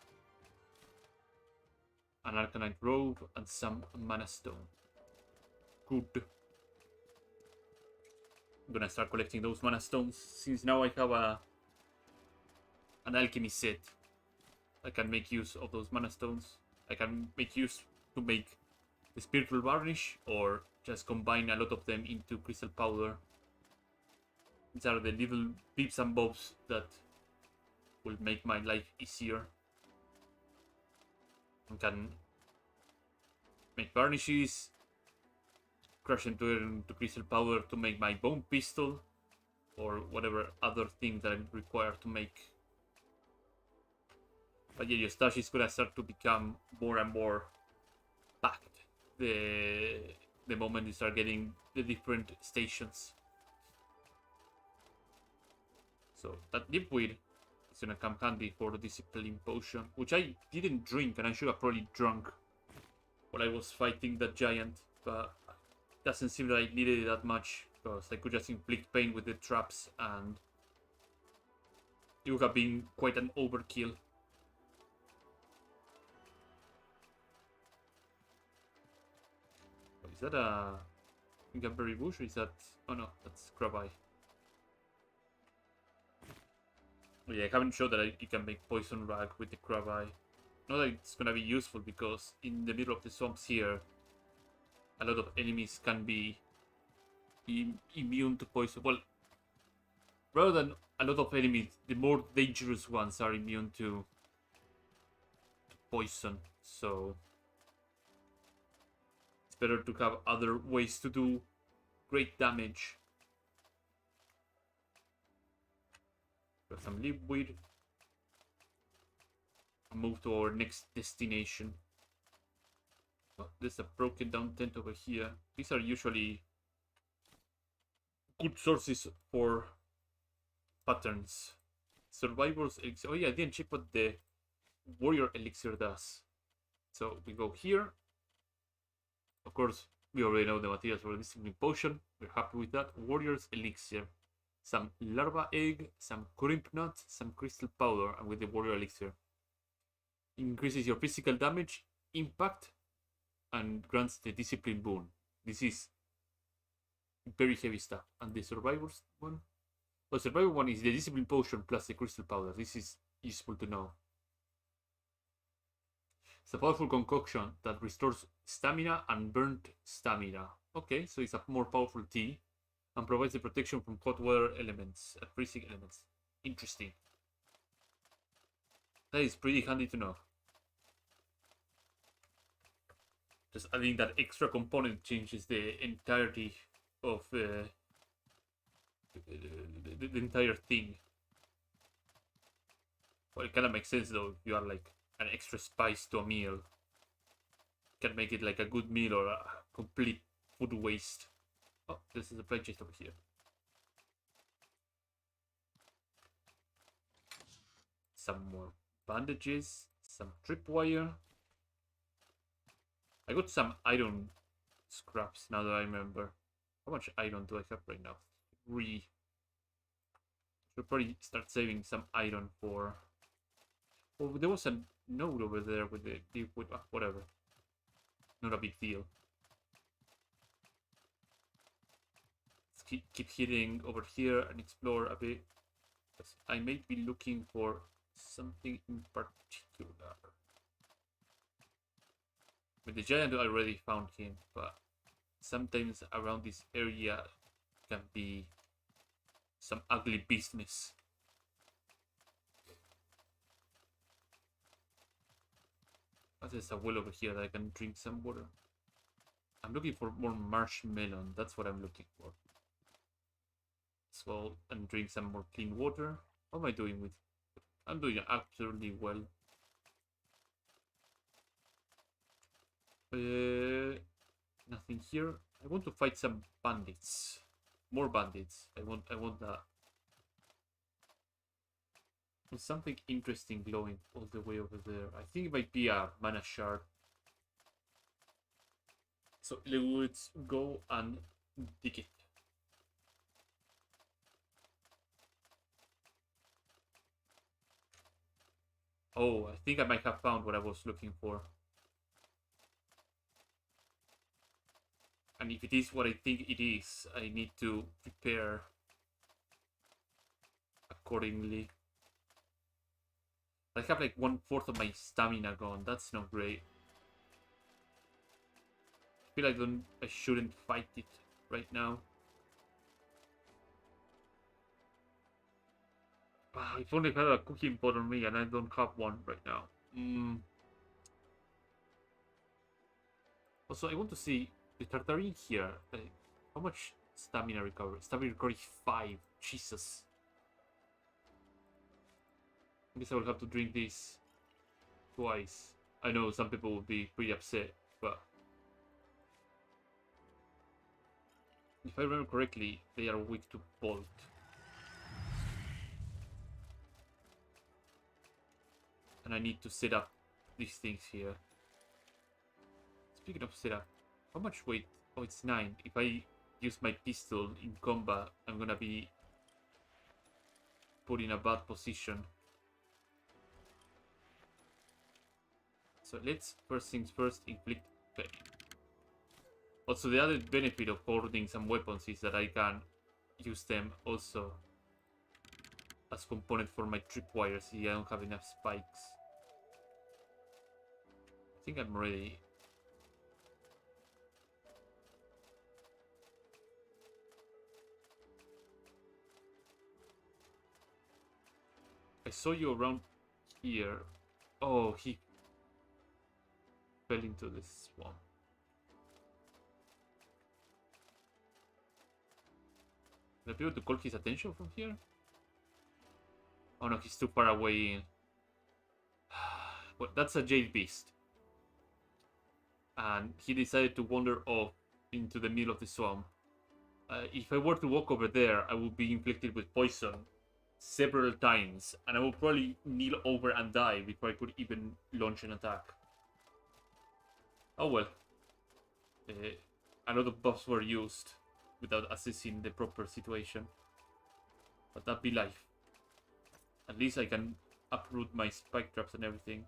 An Arcanite Robe and some Mana Stone. Good. I'm gonna start collecting those Mana Stones, since now I have an alchemy set. I can make use of those Mana Stones. I can make use to make the Spiritual Varnish, or just combine a lot of them into Crystal Powder. These are the little bips and bobs that will make my life easier. I can make varnishes, crush into crystal powder to make my bone pistol, or whatever other thing that I'm required to make. But yeah, your stash is gonna start to become more and more packed the moment you start getting the different stations. So that dipweed is gonna come handy for the discipline potion, which I didn't drink, and I should have probably drunk while I was fighting that giant, but it doesn't seem that I needed it that much, because I could just inflict pain with the traps, and it would have been quite an overkill. Is that a Gumberry bush, or is that... Oh no, that's crab-eye. Oh yeah, I haven't showed that you can make poison rag with the crab-eye. Not that it's gonna be useful, because in the middle of the swamps here, a lot of enemies can be immune to poison. Well, rather than a lot of enemies, the more dangerous ones are immune to poison. So it's better to have other ways to do great damage. Got some leafweed. Move to our next destination. Oh, there's a broken down tent over here. These are usually good sources for patterns. Survivor's elixir. Oh yeah, I didn't check what the warrior elixir does. So we go here. Of course, we already know the materials for the discipline potion. We're happy with that. Warrior's elixir. Some larva egg, some crimp nuts, some crystal powder, and with the warrior elixir. Increases your physical damage, impact, and grants the discipline boon. This is very heavy stuff. And the survivor's one? The survivor one is the discipline potion plus the crystal powder. This is useful to know. It's a powerful concoction that restores stamina and burnt stamina. Okay, so it's a more powerful tea. And provides the protection from hot water elements, freezing elements. Interesting. That is pretty handy to know. Just adding that extra component changes the entirety of the entire thing. Well, it kind of makes sense though. If you add like an extra spice to a meal, can make it like a good meal or a complete food waste. Oh, this is a plate chest over here. Some more bandages, some tripwire. I got some iron scraps now that I remember. How much iron do I have right now? 3. Should probably start saving some iron for... Oh, there was a node over there with the deep wood. Whatever. Not a big deal. Keep hitting over here and explore a bit. I may be looking for something in particular. With the giant, I already found him, but sometimes around this area can be some ugly business. Oh, there's a well over here that I can drink some water. I'm looking for more marshmallow. That's what I'm looking for. As well, and drink some more clean water. How am I doing with... I'm doing absolutely well. Nothing here. I want to fight some bandits. More bandits. I want that. There's something interesting glowing all the way over there. I think it might be a mana shard. So let's go and dig it. Oh, I think I might have found what I was looking for. And if it is what I think it is, I need to prepare accordingly. I have like 1/4 of my stamina gone. That's not great. I feel like I shouldn't fight it right now. If only I had a cooking pot on me, and I don't have one right now. Also, I want to see the Tartarian here. How much stamina recovery? Stamina recovery 5. Jesus. I guess I will have to drink this twice. I know some people will be pretty upset, but if I remember correctly, they are weak to bolt. And I need to set up these things here. Speaking of setup, how much weight? Oh, it's 9. If I use my pistol in combat, I'm gonna be put in a bad position. So let's first things first, inflict pain. Also, the added benefit of holding some weapons is that I can use them also as component for my tripwires if I don't have enough spikes. I think I'm ready. I saw you around here. Oh, he fell into this swamp. Will I be able to call his attention from here? Oh no, he's too far away. Well, that's a jade beast. And he decided to wander off into the middle of the swamp. If I were to walk over there, I would be inflicted with poison several times, and I would probably kneel over and die before I could even launch an attack. Oh well. A lot of buffs were used without assessing the proper situation. But that be life. At least I can uproot my spike traps and everything.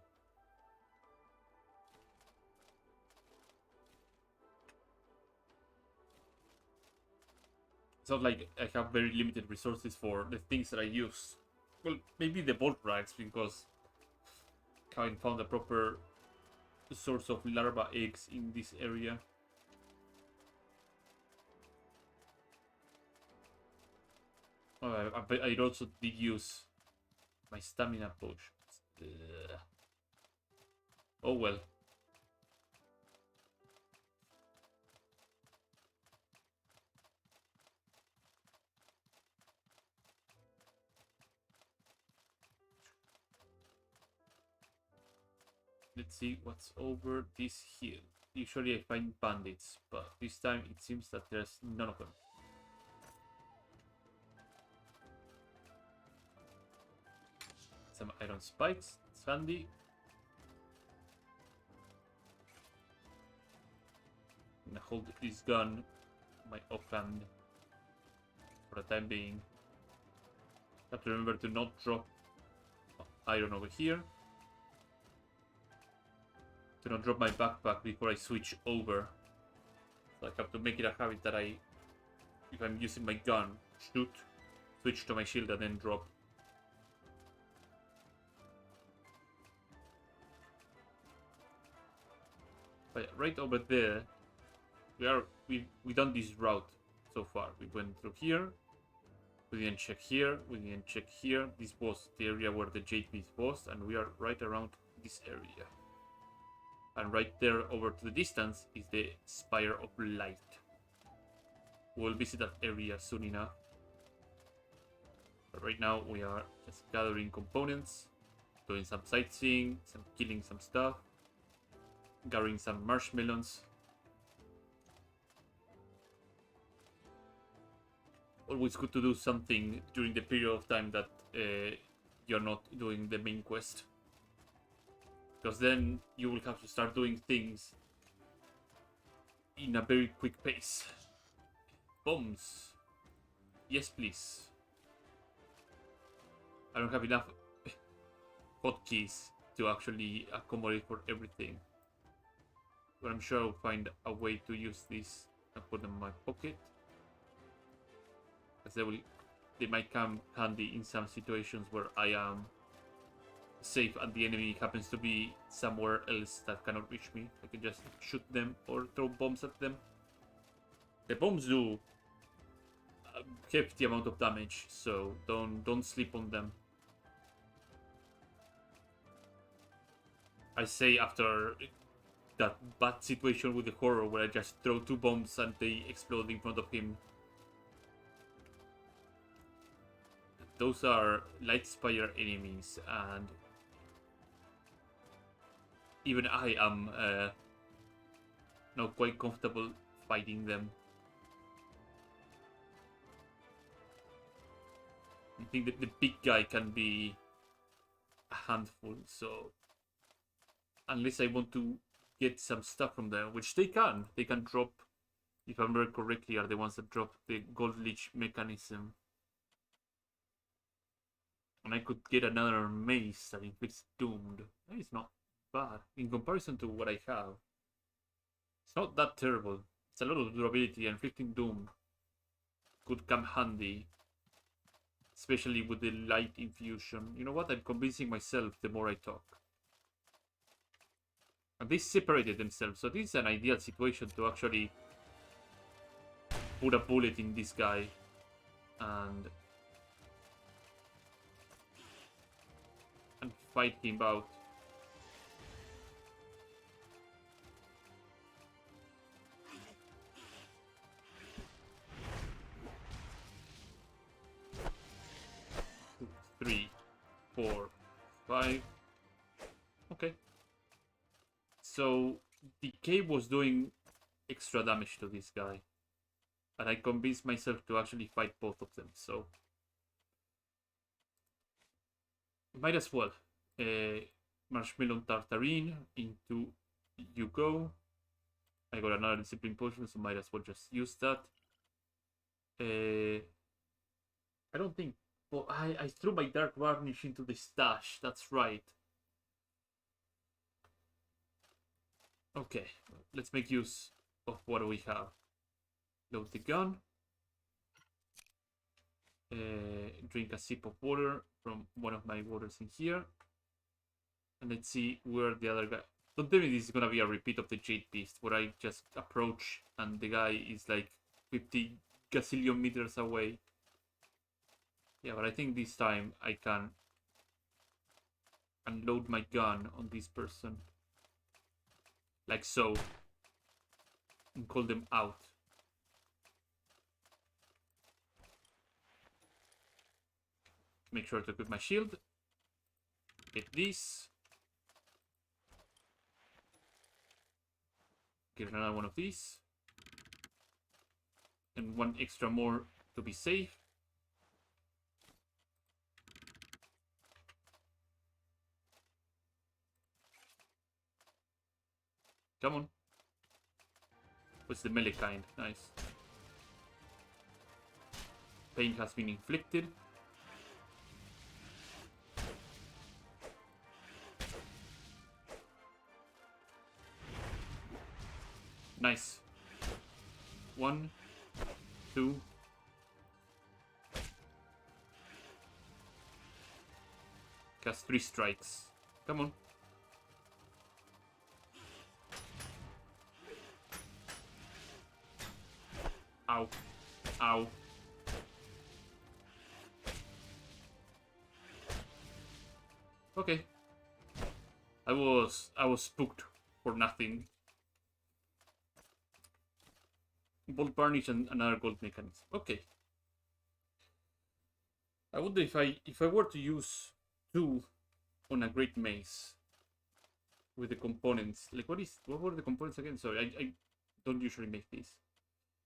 It's not like I have very limited resources for the things that I use. Well, maybe the bolt rags, because I haven't found a proper source of larva eggs in this area. Oh, I also did use my stamina potions. Ugh. Oh well. Let's see what's over this hill. Usually I find bandits, but this time it seems that there's none of them. Some iron spikes, it's handy. I'm gonna hold this gun in my offhand for the time being. Have to remember to not drop iron over here. To not drop my backpack before I switch over. So I have to make it a habit that if I'm using my gun, shoot, switch to my shield and then drop. But right over there, we done this route so far. We went through here. We didn't check here. We didn't check here. This was the area where the jade beast was, and we are right around this area. And right there over to the distance is the Spire of Light. We'll visit that area soon enough. But right now we are just gathering components, doing some sightseeing, killing some stuff, gathering some marshmallows. Always good to do something during the period of time that you're not doing the main quest. Because then you will have to start doing things in a very quick pace. Bombs. Yes, please. I don't have enough hotkeys to actually accommodate for everything. But I'm sure I'll find a way to use this and put them in my pocket. Because they might come handy in some situations where I am safe and the enemy happens to be somewhere else that cannot reach me. I can just shoot them or throw bombs at them. The bombs do a hefty amount of damage, so don't sleep on them. I say after that bad situation with the horror where I just throw 2 bombs and they explode in front of him. Those are light spire enemies, and even I am not quite comfortable fighting them. I think that the big guy can be a handful, so unless I want to get some stuff from them, which they can drop, if I remember correctly, are the ones that drop the gold leech mechanism. And I could get another mace that inflicts doomed. It's not bad in comparison to what I have. It's not that terrible. It's a lot of durability, and inflicting doom could come handy, especially with the light infusion. You know what? I'm convincing myself the more I talk. And they separated themselves, so this is an ideal situation to actually put a bullet in this guy and fight him out. Two, 3, 4, 5. Okay. So Decay was doing extra damage to this guy, and I convinced myself to actually fight both of them, so might as well. Marshmallow Tartarine, into you go. I got another discipline potion, so might as well just use that. I don't think. Well, I threw my Dark Varnish into the stash, that's right. Okay, let's make use of what we have. Load the gun. Drink a sip of water from one of my waters in here. And let's see where the other guy... Don't tell me this is gonna be a repeat of the Jade Beast, where I just approach and the guy is like 50 gazillion meters away. Yeah, but I think this time I can unload my gun on this person. Like so. And call them out. Make sure to equip my shield. Get this. Get another one of these. And one extra more to be safe. Come on. What's the melee kind? Nice. Pain has been inflicted. Nice. 1, 2. Cast 3 strikes. Come on. Ow. Ow. Okay. I was spooked for nothing. Bolt varnish and another gold mechanism. Okay. I wonder if I were to use 2 on a great mace with the components. Like what were the components again? Sorry, I don't usually make these.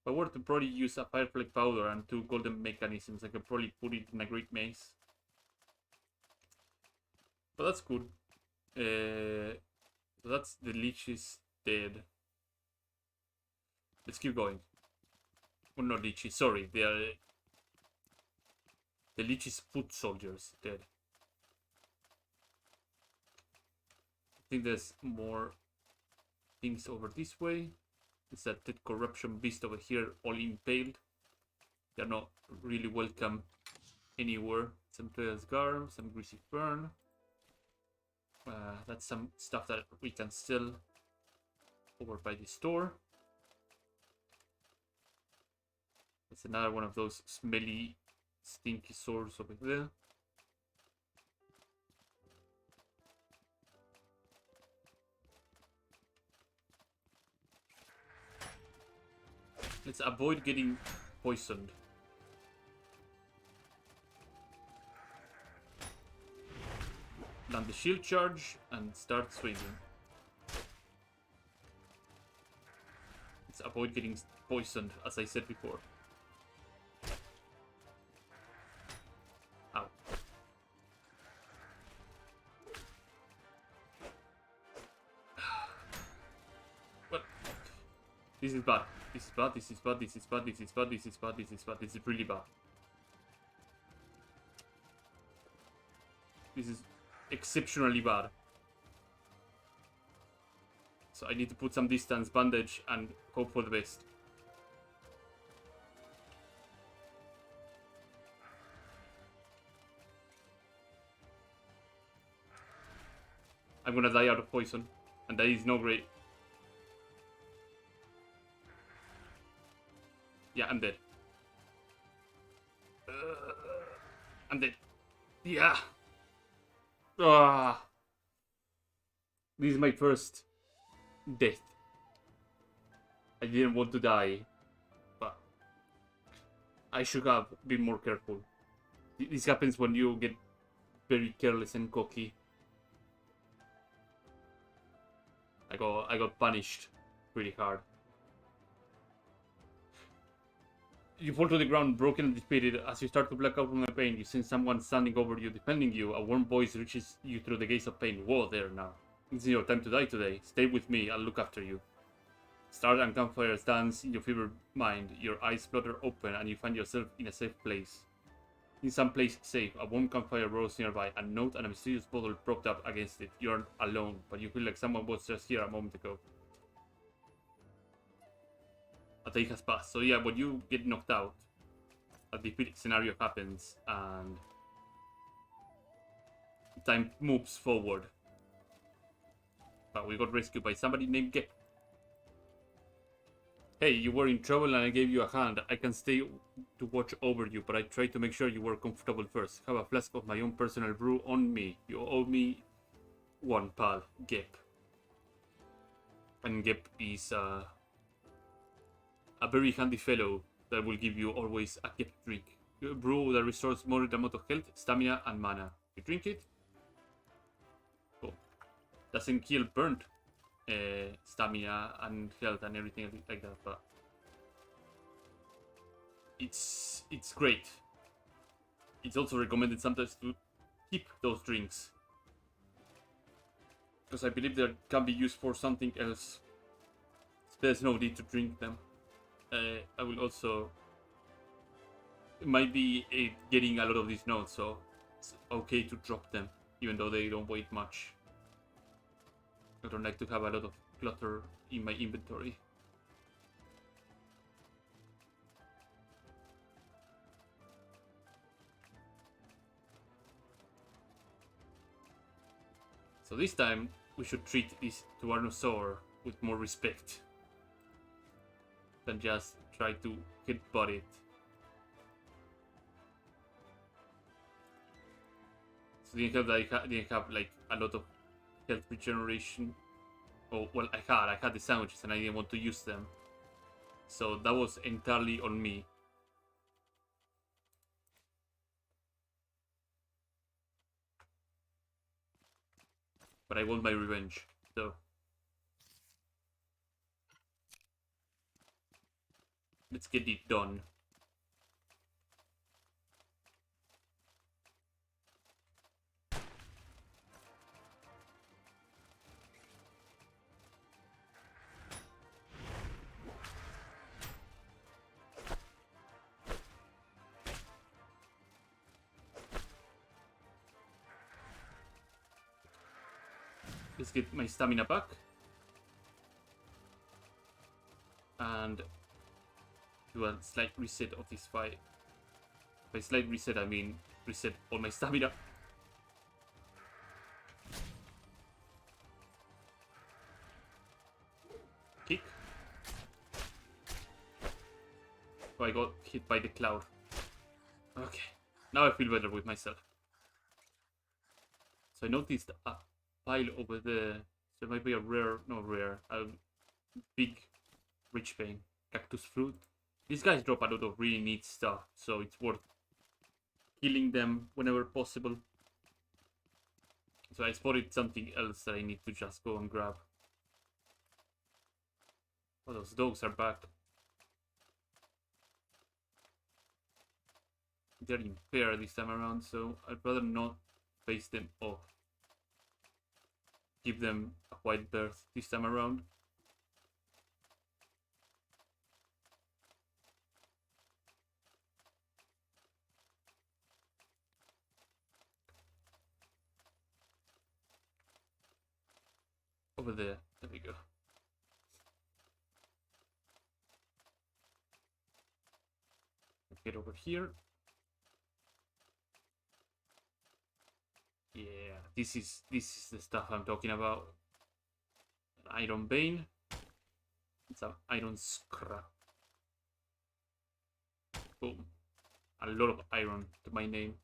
If I were to probably use a firefly powder and 2 golden mechanisms, I could probably put it in a great mace. But that's good. So that's the leech is dead. Let's keep going. Well, not leechy, sorry. They are the leech's foot soldiers dead. I think there's more things over this way. It's that dead corruption beast over here, all impaled. They're not really welcome anywhere. Some Player's Garb, some Greasy Fern. That's some stuff that we can sell over by the store. It's another one of those smelly, stinky swords over there. Let's avoid getting poisoned. Land the shield charge and start swinging. Let's avoid getting poisoned, as I said before. Ow. Well, this is bad. This is bad, this is bad, this is bad, this is bad, this is bad, this is bad, this is really bad. This is exceptionally bad. So I need to put some distance, bandage, and hope for the best. I'm gonna die out of poison, and that is no great. Yeah, I'm dead. I'm dead. Yeah. Ah. This is my first death. I didn't want to die, but I should have been more careful. This happens when you get very careless and cocky. I got punished pretty hard. You fall to the ground, broken and defeated. As you start to black out from the pain, you sense someone standing over you, defending you. A warm voice reaches you through the gaze of pain. Whoa there now. It's your time to die today. Stay with me, I'll look after you. Stars and campfires dance in your fevered mind. Your eyes flutter open and you find yourself in a safe place. In some place safe, a warm campfire roars nearby. A note and a mysterious bottle propped up against it. You aren't alone, but you feel like someone was just here a moment ago. A day has passed. So yeah, when you get knocked out, a defeat scenario happens and time moves forward. But we got rescued by somebody named Gep. Hey, you were in trouble and I gave you a hand. I can stay to watch over you, but I tried to make sure you were comfortable first. Have a flask of my own personal brew on me. You owe me one, pal. Gep. And Gep is a very handy fellow that will give you always a Gep drink. A brew that restores moderate amount of health, stamina, and mana. You drink it. Cool. Doesn't kill burnt stamina and health and everything like that, but it's great. It's also recommended sometimes to keep those drinks, because I believe they can be used for something else. There's no need to drink them. I will also might be getting a lot of these notes, so it's okay to drop them even though they don't weigh much. I don't like to have a lot of clutter in my inventory. So this time we should treat this Tyrannosaur with more respect than just try to headbutt it. So didn't have like a lot of health regeneration. Oh well, I had the sandwiches and I didn't want to use them, so that was entirely on me. But I want my revenge, so let's get it done. Let's get my stamina back. And do a slight reset of this fight. By slight reset, I mean reset all my stamina. Kick. Oh, I got hit by the cloud. Okay, now I feel better with myself. So I noticed a pile over there. So maybe a big rich vein. Cactus fruit. These guys drop a lot of really neat stuff, so it's worth killing them whenever possible. So I spotted something else that I need to just go and grab. Oh, those dogs are back. They're in pair this time around, so I'd rather not face them off. Give them a wide berth this time around. Over there we go. Get over here. Yeah, this is the stuff I'm talking about. Iron Bane. It's an iron scrap. Boom. A lot of iron to my name.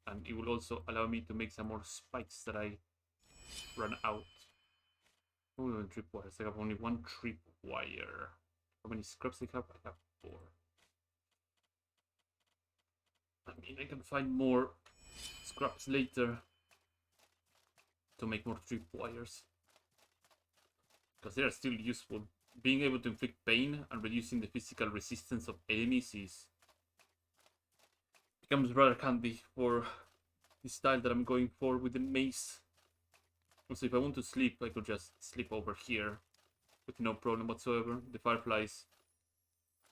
And it will also allow me to make some more spikes that I run out. Oh, tripwires. I have only one tripwire. How many scraps I have? I have 4. I mean, I can find more scraps later to make more tripwires. Because they are still useful. Being able to inflict pain and reducing the physical resistance of enemies becomes rather handy for the style that I'm going for with the mace. Also, if I want to sleep, I could just sleep over here with no problem whatsoever. The fireflies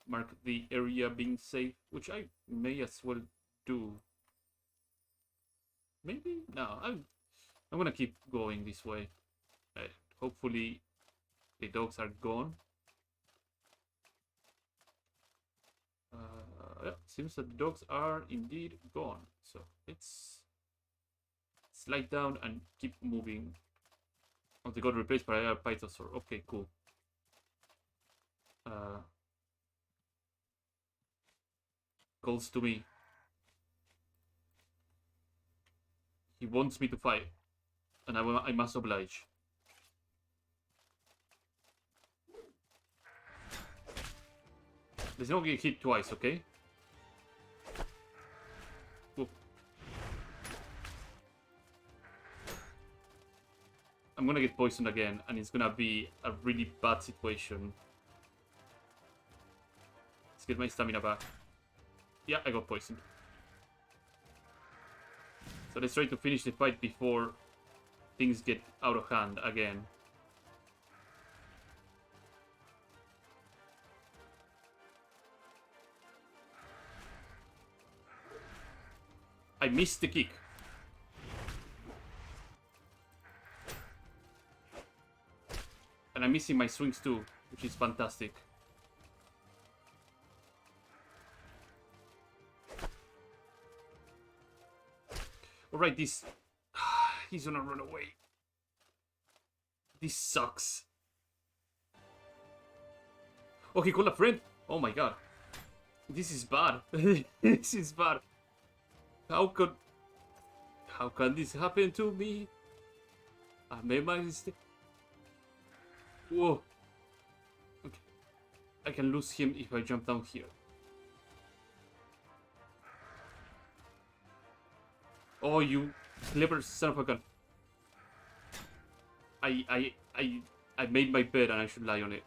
mark the area being safe, which I may as well do. Maybe? No, I'm gonna keep going this way. Hopefully the dogs are gone. Yeah, seems that the dogs are indeed gone. So let's slide down and keep moving. Oh, they got replaced by a Pythosaur. Okay, cool. Calls to me. He wants me to fight, and I must oblige. Let's not get hit twice, okay? Whoa. I'm gonna get poisoned again, and it's gonna be a really bad situation. Let's get my stamina back. Yeah, I got poisoned. So let's try to finish the fight before things get out of hand again. I missed the kick. And I'm missing my swings too, which is fantastic. Alright, this... He's gonna run away. This sucks. Oh, he called a friend? Oh my god. This is bad. This is bad. How can this happen to me? I made my mistake. Whoa. Okay. I can lose him if I jump down here. Oh, you clever son of a gun. I made my bed and I should lie on it.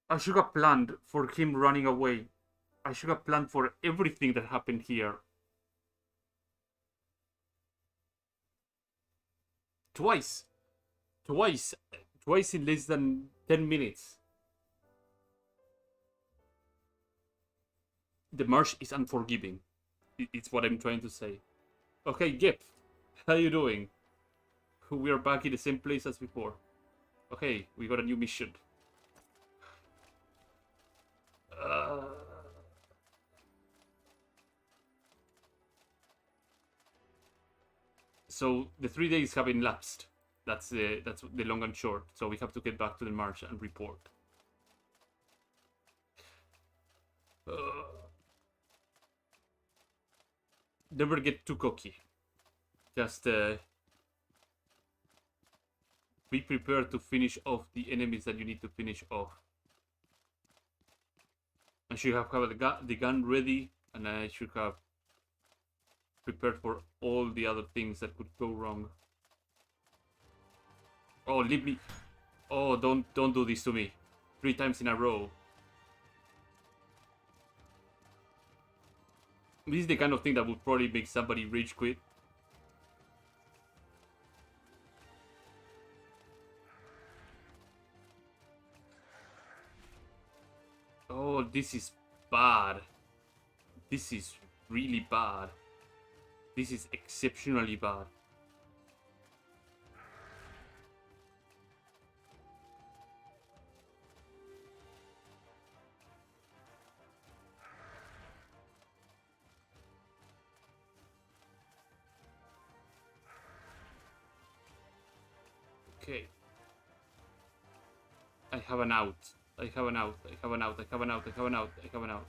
I should have planned for him running away. I should have planned for everything that happened here. Twice in less than 10 minutes. The marsh is unforgiving. It's what I'm trying to say. Okay, Gip, how you doing? We are back in the same place as before. Okay, we got a new mission. So the 3 days have elapsed. That's the long and short. So we have to get back to the marsh and report. never get too cocky. Just be prepared to finish off the enemies that you need to finish off. I should have the gun ready, and I should have prepared for all the other things that could go wrong. Oh, leave me. Oh, don't do this to me. 3 times in a row. This is the kind of thing that would probably make somebody rage quit. Oh, this is bad. This is really bad. This is exceptionally bad. Okay. I have an out. I have an out. I have an out. I have an out. I have an out. I have an out.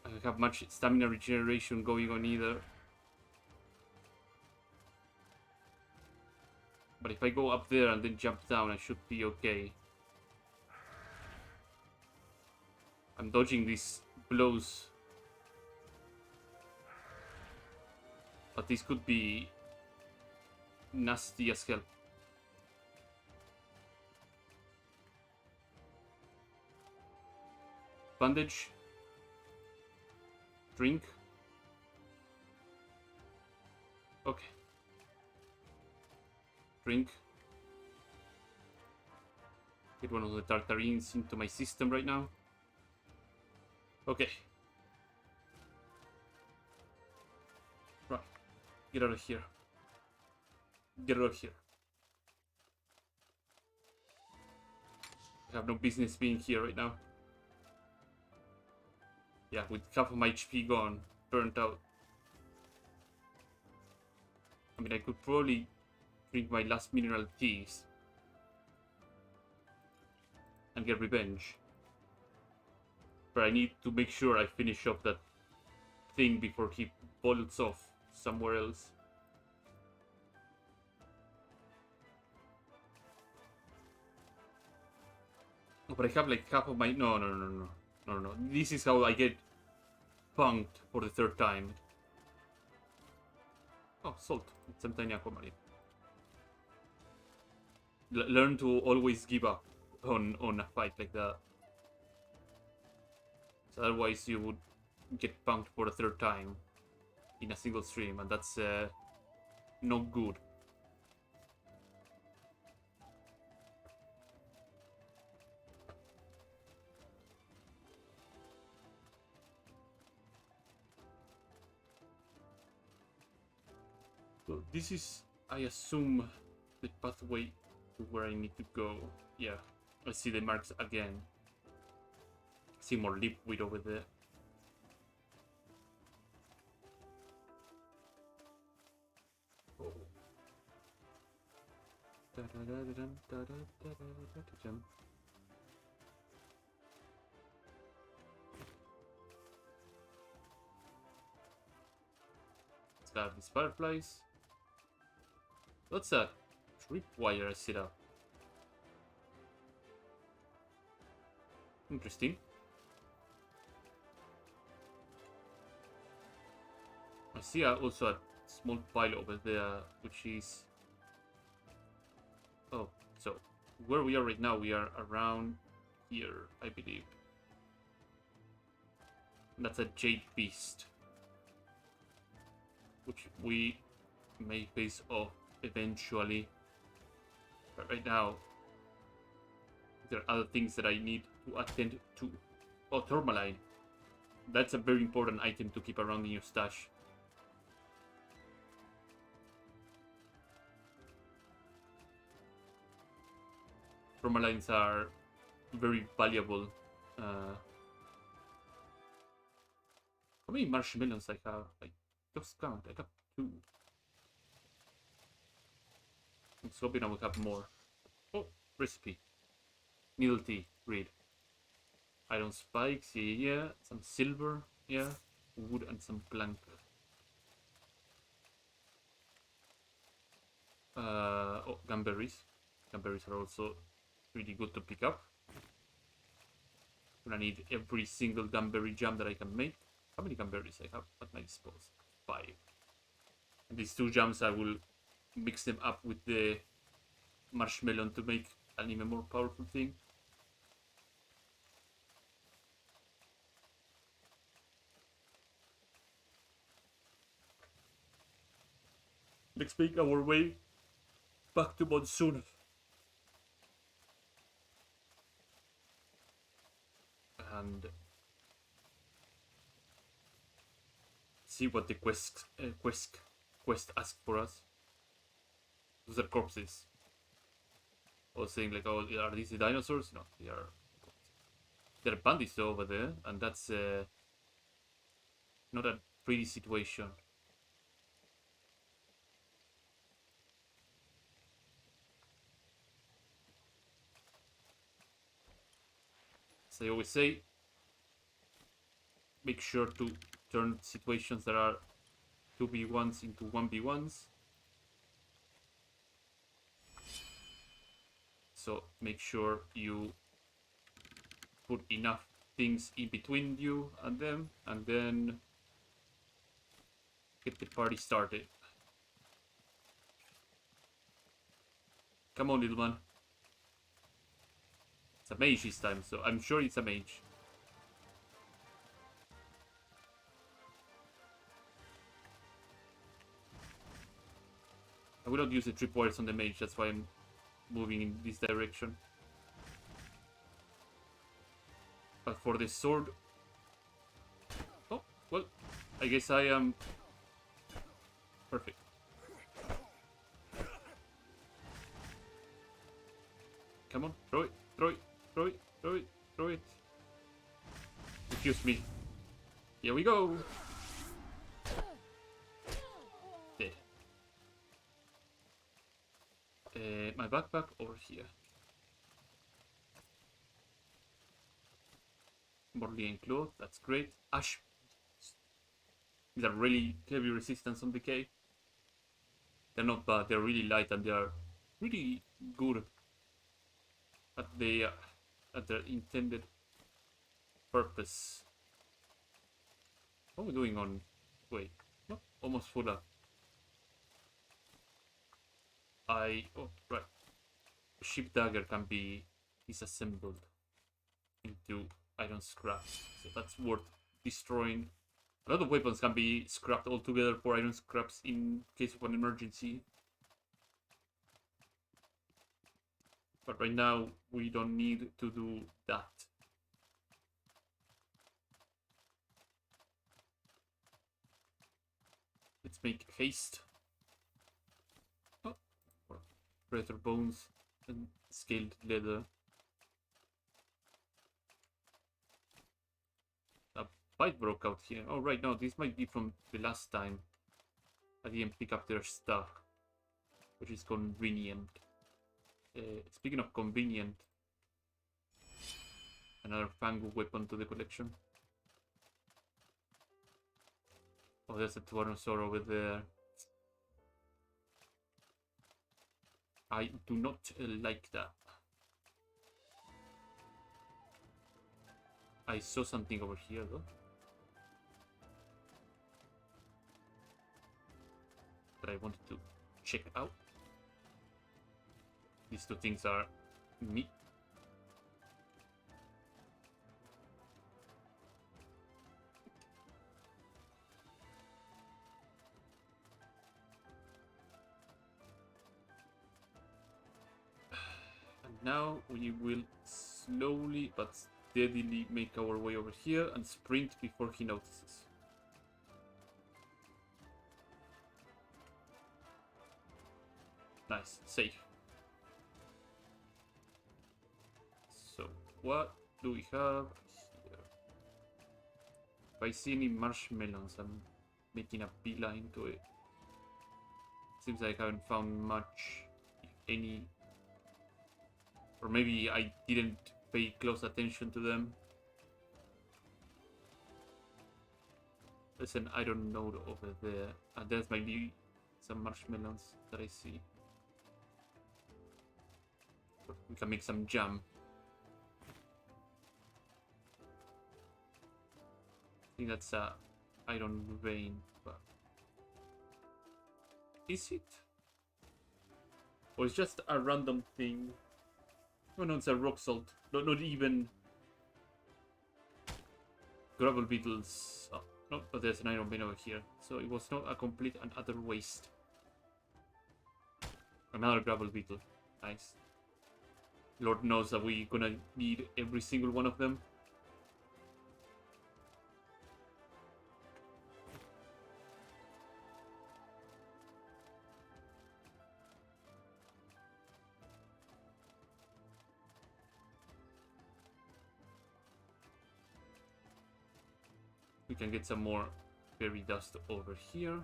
I don't have much stamina regeneration going on either. But if I go up there and then jump down, I should be okay. I'm dodging these blows. But this could be nasty as hell. Bandage. Drink. Okay. Drink. Get one of the tartarines into my system right now. Okay. Right. Get out of here. Get out of here. I have no business being here right now. Yeah, with half of my HP gone, burnt out. I mean, I could probably drink my last mineral teas and get revenge. But I need to make sure I finish up that thing before he bolts off somewhere else. Oh, but I have like half of my... No. This is how I get punked for the 3rd time. Oh, salt. It's some tiny aquamarine. Learn to always give up on a fight like that. So otherwise you would get punked for the 3rd time in a single stream, and that's not good. So this is, I assume, the pathway to where I need to go. Yeah, I see the marks again. See more liquid over there. Oh. Let's grab these fireflies. What's that? Tripwire I set up. Interesting. I see also a small pile over there, which is... Oh, so where we are right now, we are around here, I believe. That's a jade beast, which we may face off eventually. But right now, there are other things that I need to attend to. Oh, tourmaline. That's a very important item to keep around in your stash. Tourmalines are very valuable. How many marshmallows I have? I just count. I have 2. I'm hoping I will have more. Oh, recipe. Needle tea. Read. Iron spikes. Yeah. Some silver. Yeah, wood and some plank. Oh, gumberries. Gumberries are also really good to pick up. Gonna need every single gumberry jam that I can make. How many gumberries I have at my disposal? 5. And these 2 jams, I will mix them up with the marshmallow to make an even more powerful thing. Let's make our way back to Monsoon. And see what the quest asks for us. Those are corpses. I was saying like, oh, are these the dinosaurs? No, they're bandits over there, and that's not a pretty situation. As I always say, make sure to turn situations that are 2v1s into 1v1s. So make sure you put enough things in between you and them, and then get the party started. Come on, little man. It's a mage this time, so I'm sure it's a mage. I will not use the tripwires on the mage, that's why I'm moving in this direction. But for the sword... Oh, well, I guess I am... Perfect. Come on, throw it, throw it, throw it, throw it, throw it. Excuse me. Here we go. There. My backpack over here. Morley cloth, that's great. Ash. These are really heavy resistance on decay. They're not bad, they're really light and they are really good at their intended purpose. What are we doing on... Wait, no, almost full up. Oh, right. Ship dagger can be disassembled into iron scraps, so that's worth destroying. A lot of weapons can be scrapped altogether for iron scraps in case of an emergency. But right now, we don't need to do that. Let's make haste. Oh, predator bones and scaled leather. A fight broke out here. Oh, right, no, this might be from the last time. I didn't pick up their stuff, which is convenient. Speaking of convenient, another Fangu weapon to the collection. Oh, there's a Tyrannosaur over there. I do not like that. I saw something over here though. That I wanted to check out. These 2 things are me. And now we will slowly but steadily make our way over here and sprint before he notices. Nice, safe. So, what do we have here? If I see any marshmallows, I'm making a beeline to it. Seems like I haven't found much, if any. Or maybe I didn't pay close attention to them. There's an iron node over there. And there's maybe some marshmallows that I see. We can make some jam. I think that's a iron vein, but is it? Or it's just a random thing? Oh no, it's a rock salt. Not even gravel beetles. Oh, no, but there's an iron vein over here. So it was not a complete and utter waste. Another gravel beetle. Nice. Lord knows that we're gonna need every single one of them. We can get some more fairy dust over here.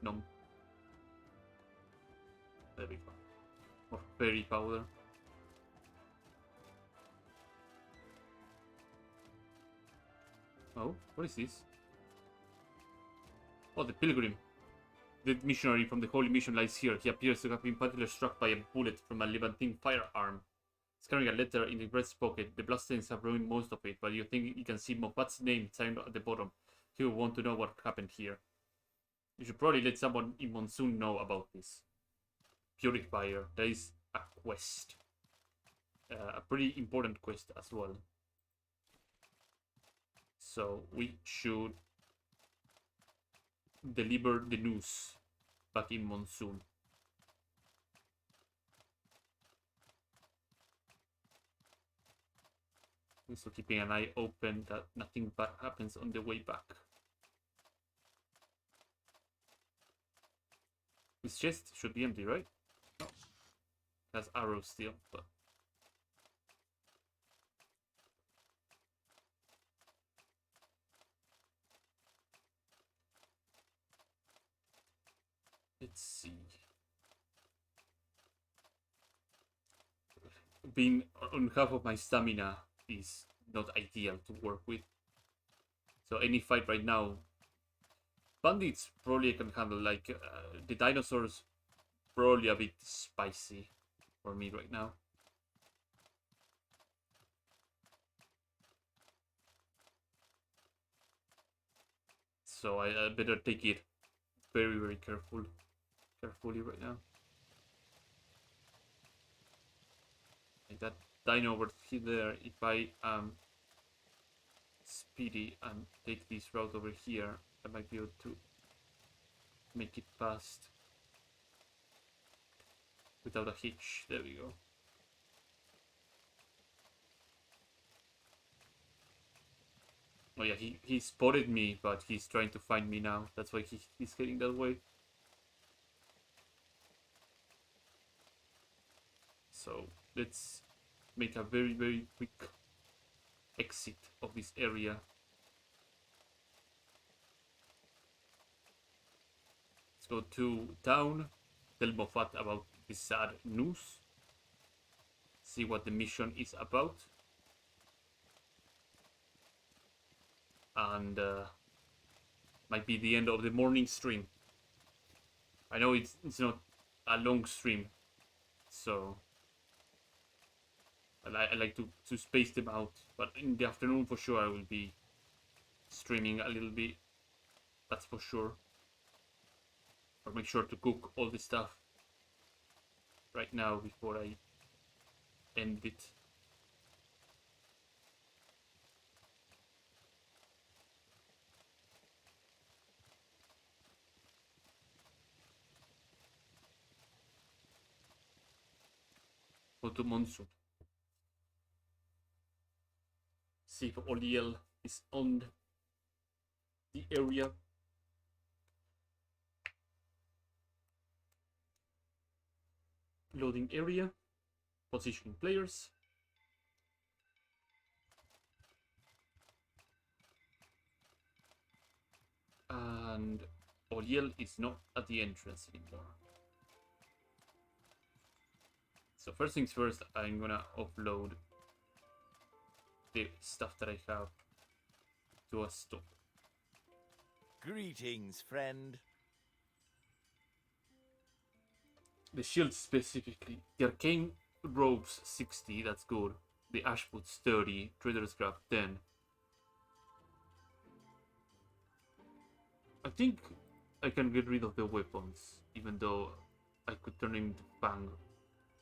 No. There we go. More fairy powder. Oh, what is this? Oh, the pilgrim. The missionary from the Holy Mission lies here. He appears to have been fatally struck by a bullet from a Levantine firearm. He's carrying a letter in the breast pocket. The bloodstains have ruined most of it, but you think you can see Moffat's name signed at the bottom. He will want to know what happened here. You should probably let someone in Monsoon know about this. Purifier. There is a quest. A pretty important quest as well. So we should deliver the news back in Monsoon. So keeping an eye open that nothing bad happens on the way back. This chest should be empty, right? No. It has arrows still, but... Let's see. Being on half of my stamina is not ideal to work with. So any fight right now, bandits probably I can handle. Like the dinosaurs, probably a bit spicy for me right now. So I better take it very, very carefully right now. Like that dino over there, if I am speedy and take this route over here, I might be able to make it past without a hitch. There we go. Oh yeah, he spotted me, but he's trying to find me now. That's why he's heading that way. So let's make a very, very quick exit of this area. Let's go to town, tell Moffat about this sad news, see what the mission is about, and might be the end of the morning stream. I know it's not a long stream, so I like to space them out, but in the afternoon for sure I will be streaming a little bit, that's for sure. Or make sure to cook all the stuff right now before I end it. Go to Monsoon. See if Oliel is on the area. Loading area. Positioning players. And Oliel is not at the entrance anymore. So first things first, I'm gonna upload the stuff that I have to a store. Greetings, friend. The shield specifically. The arcane robes 60, that's good. The ash boots 30, trader's grab 10. I think I can get rid of the weapons, even though I could turn into fang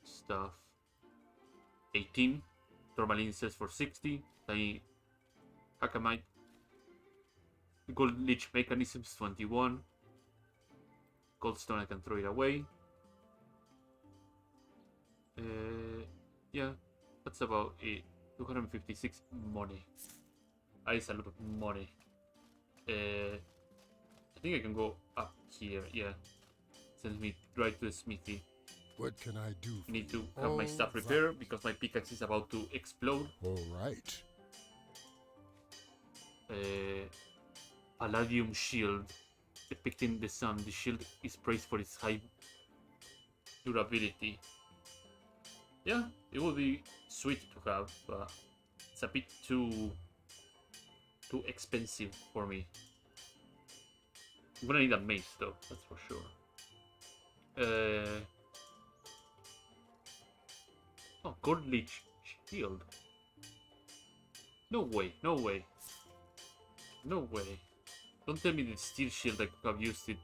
stuff. 18. Tourmaline says for 60. Tiny Hakamite. Gold Leech Mechanisms 21. Goldstone, I can throw it away. Yeah, that's about it. 256 money. That is a lot of money. I think I can go up here. Yeah, sends me right to the smithy. What can I do? I need to have my stuff repaired because my pickaxe is about to explode. All right. Palladium shield. Depicting the sun. The shield is praised for its high durability. Yeah, it would be sweet to have, but it's a bit too expensive for me. I'm gonna need a mace though, that's for sure. Oh, gold leech shield. No way, no way. No way. Don't tell me the steel shield I could have used it.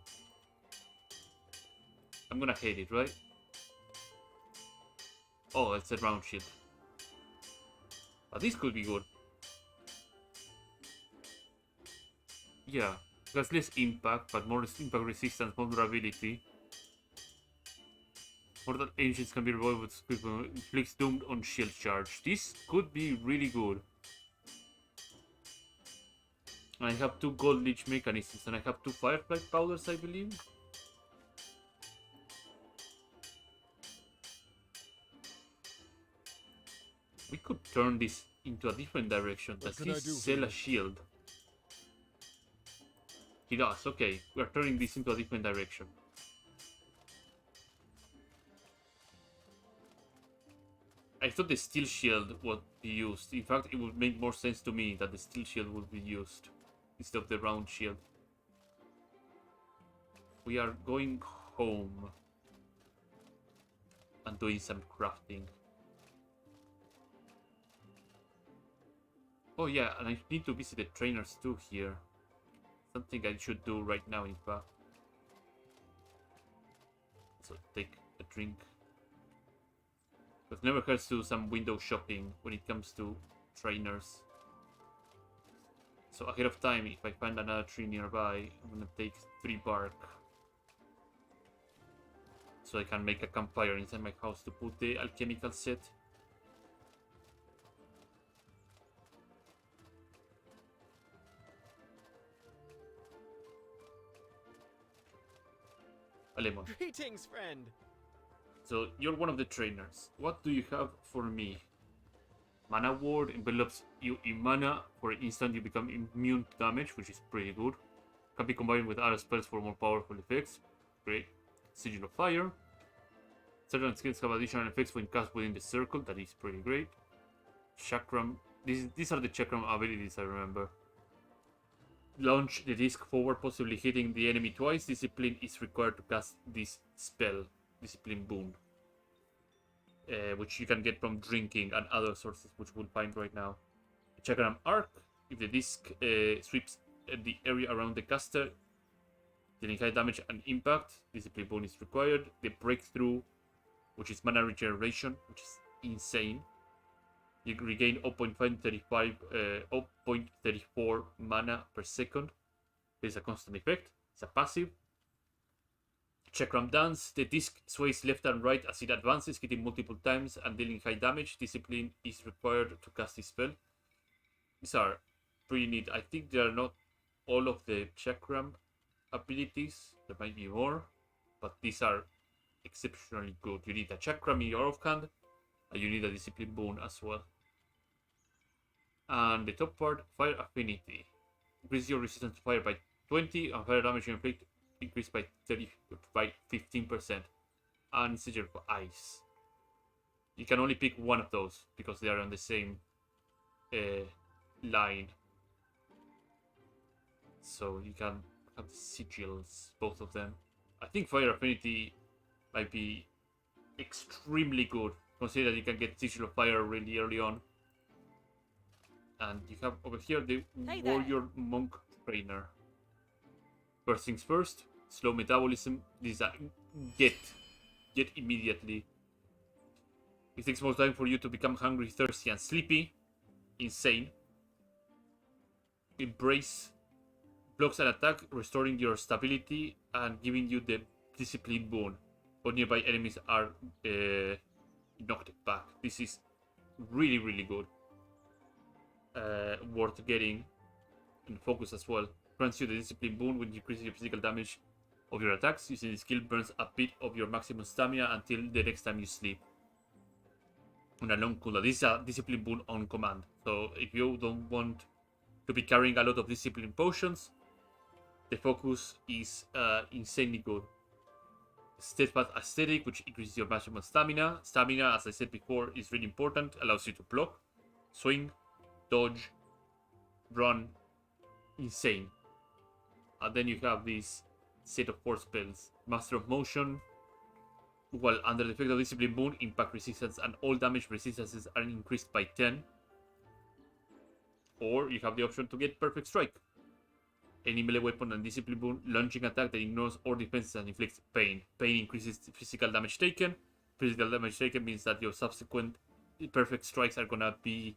I'm gonna hate it, right? Oh, it's a round shield. But this could be good. Yeah, has less impact, but more impact resistance, more durability. Mortal Ancients can be revived with quick inflicts doomed on shield charge. This could be really good. I have 2 gold leech mechanisms and I have 2 firefly powders, I believe. We could turn this into a different direction. Does he sell a shield? He does, okay. We are turning this into a different direction. I thought the steel shield would be used. In fact, it would make more sense to me that the steel shield would be used instead of the round shield. We are going home and doing some crafting. Oh yeah, and I need to visit the trainers too here. Something I should do right now, in fact. So take a drink. It never hurts to do some window shopping when it comes to trainers. So ahead of time, if I find another tree nearby, I'm gonna take 3 bark. So I can make a campfire inside my house to put the alchemical set. A lemon. Greetings, friend. So you're one of the trainers. What do you have for me? Mana ward envelops you in mana. For an instant you become immune to damage, which is pretty good. Can be combined with other spells for more powerful effects. Great. Sigil of Fire. Certain skills have additional effects when cast within the circle. That is pretty great. Chakram. These are the Chakram abilities I remember. Launch the disc forward, possibly hitting the enemy twice. Discipline is required to cast this spell. Discipline Boon. Which you can get from drinking and other sources, which we'll find right now. Chakram Arc. If the disc sweeps the area around the caster, dealing high damage and impact, Discipline Boon is required. The Breakthrough, which is mana regeneration, which is insane. You regain 0.34 mana per second. It's a constant effect. It's a passive. Chakram Dance. The disc sways left and right as it advances, hitting multiple times and dealing high damage. Discipline is required to cast this spell. These are pretty neat. I think they are not all of the Chakram abilities. There might be more, but these are exceptionally good. You need a Chakram in your offhand, and you need a Discipline Boon as well. And the top part, Fire Affinity. Increase your resistance to fire by 20 and fire damage you inflict increased by 15%. And Sigil of Ice. You can only pick one of those because they are on the same line. So you can have the sigils, both of them. I think Fire Affinity might be extremely good. Consider that you can get Sigil of Fire really early on. And you have over here the Hey there. Warrior Monk Trainer. First things first, slow metabolism. This is a get immediately. It takes more time for you to become hungry, thirsty, and sleepy. Insane. Embrace. Blocks an attack, restoring your stability and giving you the discipline boon. Or nearby enemies are knocked back. This is really, really good. Worth getting. And focus as well. Grants you the discipline boon, which increases your physical damage of your attacks. Using the skill burns a bit of your maximum stamina until the next time you sleep. On a long cooldown. This is a discipline boon on command. So if you don't want to be carrying a lot of discipline potions, the focus is insanely good. Steadfast Aesthetic, which increases your maximum stamina. Stamina, as I said before, is really important. Allows you to block, swing, dodge, run. Insane. And then you have this set of 4 spells. Master of Motion. While under the effect of Discipline Boon, impact resistance and all damage resistances are increased by 10. Or you have the option to get Perfect Strike. Any melee weapon and Discipline Boon, launching attack that ignores all defenses and inflicts pain. Pain increases physical damage taken. Physical damage taken means that your subsequent Perfect Strikes are gonna be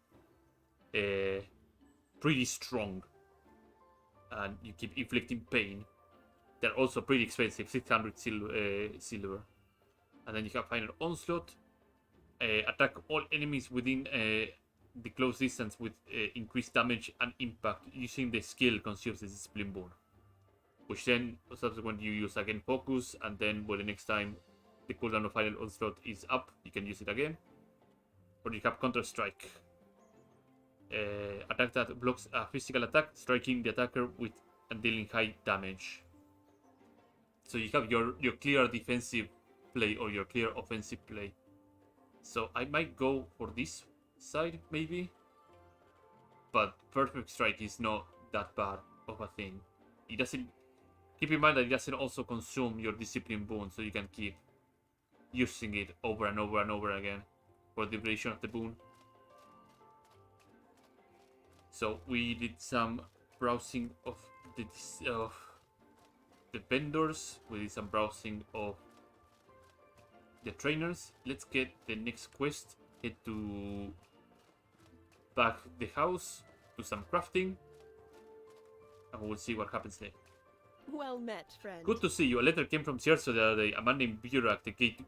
pretty strong. And you keep inflicting pain. They're also pretty expensive, 600 silver. And then you have Final Onslaught. Attack all enemies within the close distance with increased damage and impact using the skill consumes the Discipline Boon. Which then, subsequently, you use again Focus, and then by the next time the cooldown of Final Onslaught is up, you can use it again. Or you have Counter Strike. Attack that blocks a physical attack, striking the attacker with and dealing high damage. So you have your clear defensive play or your clear offensive play. So I might go for this side maybe, but Perfect Strike is not that bad of a thing. It doesn't. Keep in mind that it doesn't also consume your Discipline Boon, so you can keep using it over and over and over again for the duration of the boon. So we did some browsing of the vendors. We did some browsing of the trainers. Let's get the next quest. Head to back the house, do some crafting, and we'll see what happens next. Well met, friend. Good to see you. A letter came from Cierzo the other day. A man named Burak, the gate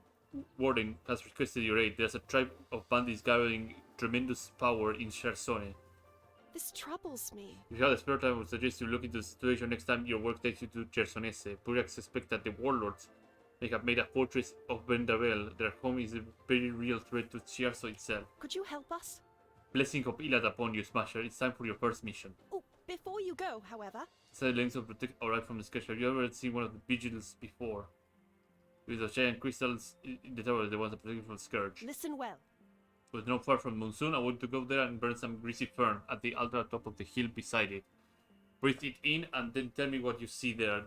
warden, has requested your aid. There's a tribe of bandits gathering tremendous power in Chersone. This troubles me. If you have a spare time, I would suggest you look into the situation next time your work takes you to Chersonese. Burak suspects that the warlords may have made a fortress of Vendavel. Their home is a very real threat to Cierzo itself. Could you help us? Blessing of Ilad upon you, Smasher. It's time for your first mission. Oh, before you go, however. Side lengths of protect arrive from the sketch. Have you ever seen one of the vigils before? With the giant crystals in the tower, the ones that protect from the scourge. Listen well. It was not far from Monsoon. I want to go there and burn some greasy fern at the altar top of the hill beside it. Breathe it in and then tell me what you see there.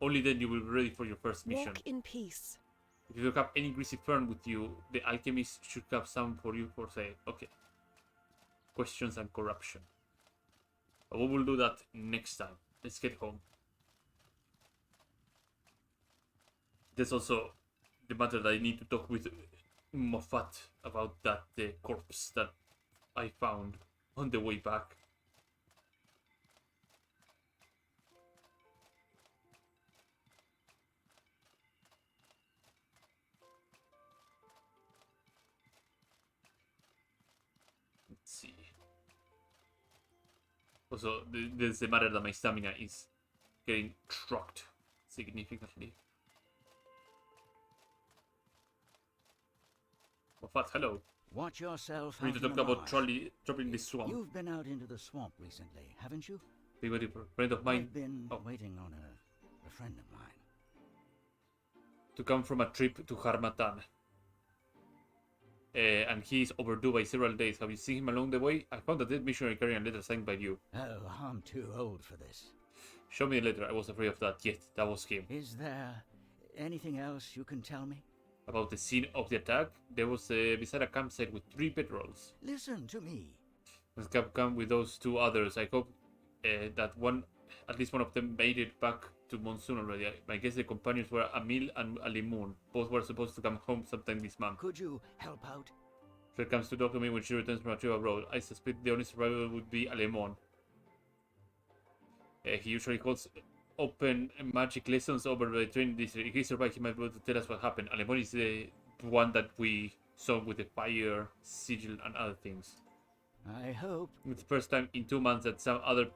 Only then you will be ready for your first mission. Walk in peace. If you don't have any greasy fern with you, the alchemist should have some for you for sale. Okay. Questions and corruption. But we will do that next time. Let's get home. There's also the matter that I need to talk with Moffat about that corpse that I found on the way back. Let's see. Also, there's the matter that my stamina is getting trucked significantly. Moffat, hello. Watch yourself. We need to talk about dropping this swamp. You've been out into the swamp recently, haven't you? Big waiting for a friend of mine I've been waiting on a friend of mine. to come from a trip to Harmatan. and he is overdue by several days. Have you seen him along the way? I found a dead missionary carrying a letter signed by you. Oh, I'm too old for this. Show me the letter. I was afraid of that. Yes, that was him. Is there anything else you can tell me? About the scene of the attack, there was beside a campsite with 3 bedrolls. Listen to me. This cab come with those 2 others. I hope that at least one of them made it back to Monsoon already. I guess the companions were Amil and Alimun. Both were supposed to come home sometime this month. Could you help out? She comes to talk to me when she returns from a trip abroad. I suspect the only survivor would be Alemon. He usually holds open magic lessons over the training district. If he survived, he might be able to tell us what happened. Alemon is the one that we saw with the fire, sigil, and other things. I hope. It's the first time in 2 months that some other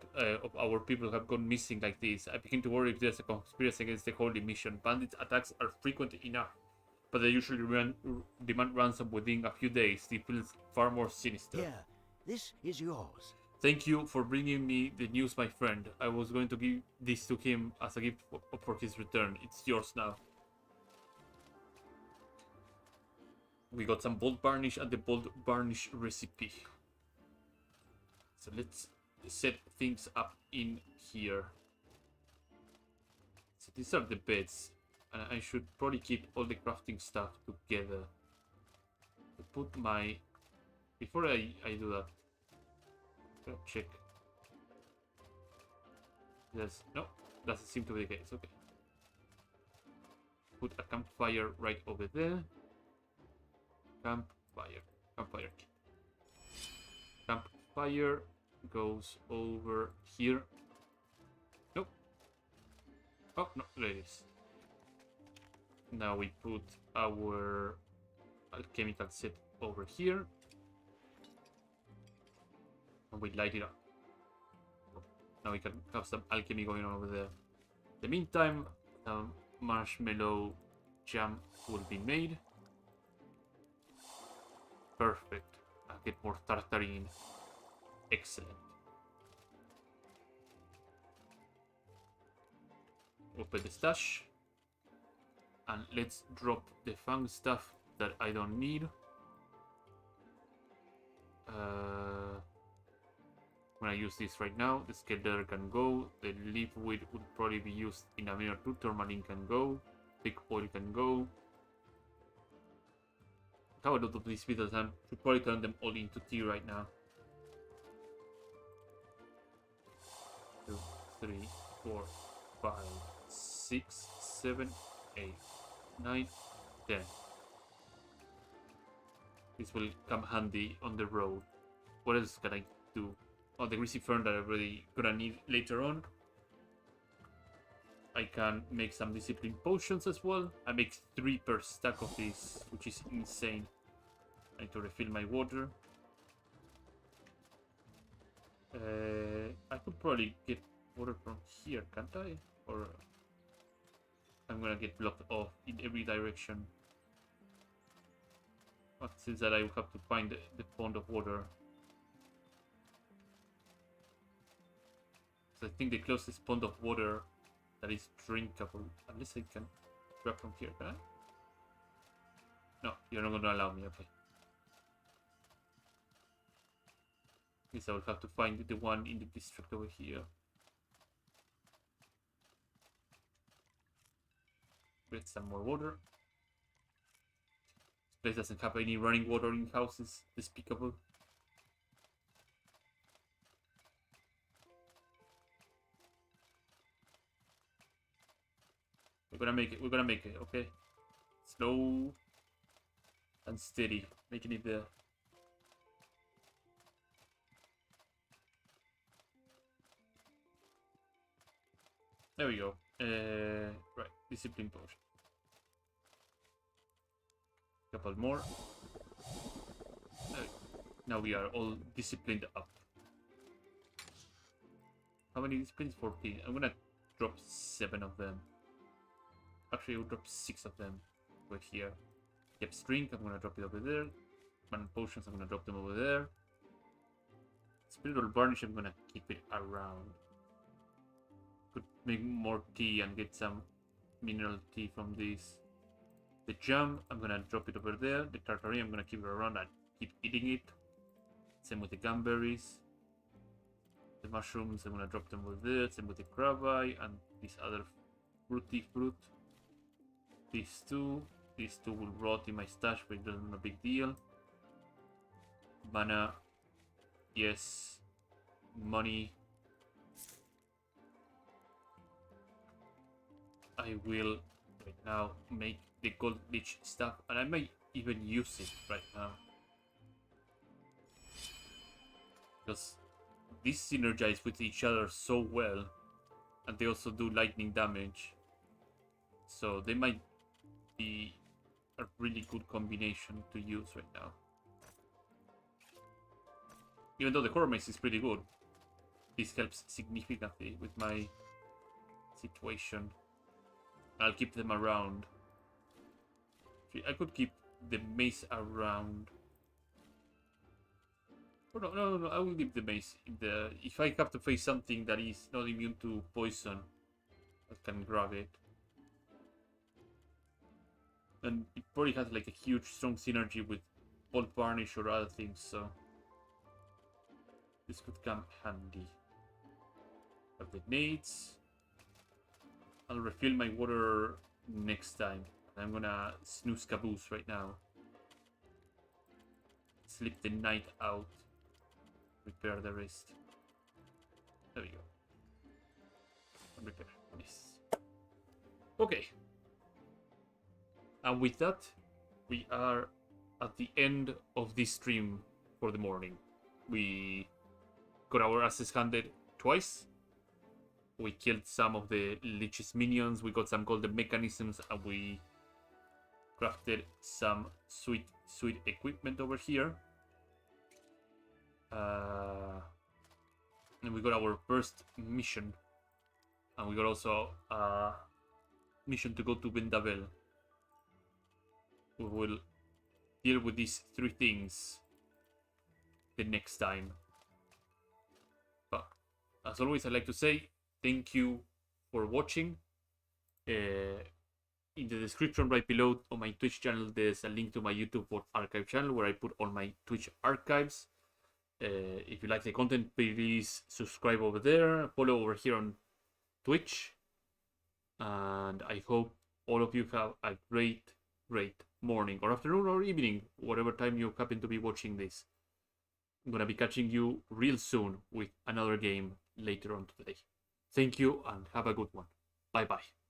of our people have gone missing like this. I begin to worry if there's a conspiracy against the Holy Mission. Bandits' attacks are frequent enough, but they usually demand ransom within a few days. It feels far more sinister. Here, this is yours. Thank you for bringing me the news, my friend. I was going to give this to him as a gift for his return. It's yours now. We got some bold varnish and the bold varnish recipe. So let's set things up in here. So these are the beds. And I should probably keep all the crafting stuff together. To put my... Before I do that, I'll check. Yes, no, doesn't seem to be the case. Okay. Put a campfire right over there. Campfire. Campfire goes over here. Nope. Oh, no, there it is. Now we put our alchemical set over here. And we light it up. Now we can have some alchemy going on over there. In the meantime, marshmallow jam will be made. Perfect. I'll get more tartarine. Excellent. Open the stash. And let's drop the fang stuff that I don't need. I'm gonna use this right now. The skelter can go. The leaf wood would probably be used in a minute or 2. Tourmaline can go. Big oil can go. I have a lot of these videos and should probably turn them all into tea right now. 2, 3, 4, 5, 6, 7, 8, 9, 10. This will come handy on the road. What else can I do? Oh, the greasy fern that I'm really gonna need later on. I can make some discipline potions as well. I make 3 per stack of these, which is insane. I need to refill my water. I could probably get water from here, can't I? Or I'm gonna get blocked off in every direction. But since that I will have to find the pond of water. So I think the closest pond of water that is drinkable, unless I can grab from here, can I? No, you're not gonna allow me, okay. Guess I will have to find the one in the district over here. Get some more water. This place doesn't have any running water in houses. Despicable. We're gonna make it, okay? Slow and steady, making it there. There we go. Right, discipline potion. Couple more. Now we are all disciplined up. How many disciplines? 14. I'm gonna drop 7 of them. Actually, I'll drop 6 of them right here. Yep, string, I'm gonna drop it over there. Mana potions, I'm gonna drop them over there. Spiritual varnish, I'm gonna keep it around. Could make more tea and get some mineral tea from this. The jam, I'm gonna drop it over there. The tartary, I'm gonna keep it around and keep eating it. Same with the gumberries. The mushrooms, I'm gonna drop them over there. Same with the crab eye and this other fruity fruit. These two will rot in my stash, but it doesn't a big deal. Mana, yes. Money. I will right now make the gold leech stuff, and I might even use it right now. Because these synergize with each other so well, and they also do lightning damage. So they might be a really good combination to use right now. Even though the horror mace is pretty good, this helps significantly with my situation. I'll keep them around. I could keep the mace around. Oh, no, I will leave the mace in the... If I have to face something that is not immune to poison, I can grab it. And it probably has like a huge strong synergy with Bolt Varnish or other things, so this could come handy. Have the nades. I'll refill my water next time. I'm gonna snooze caboose right now. Sleep the night out. Repair the rest. There we go. And repair. Nice. Okay. And with that, we are at the end of this stream for the morning. We got our asses handed twice. We killed some of the Lich's minions, we got some golden mechanisms, and we crafted some sweet equipment over here. And we got our first mission. And we got also a mission to go to Vendavel. We will deal with these three things the next time. But as always, I like to say, thank you for watching. In the description right below on my Twitch channel, there's a link to my YouTube archive channel where I put all my Twitch archives. If you like the content, please subscribe over there. Follow over here on Twitch. And I hope all of you have a great morning or afternoon or evening, whatever time you happen to be watching this. I'm gonna be catching you real soon with another game later on today. Thank you and have a good one. Bye bye.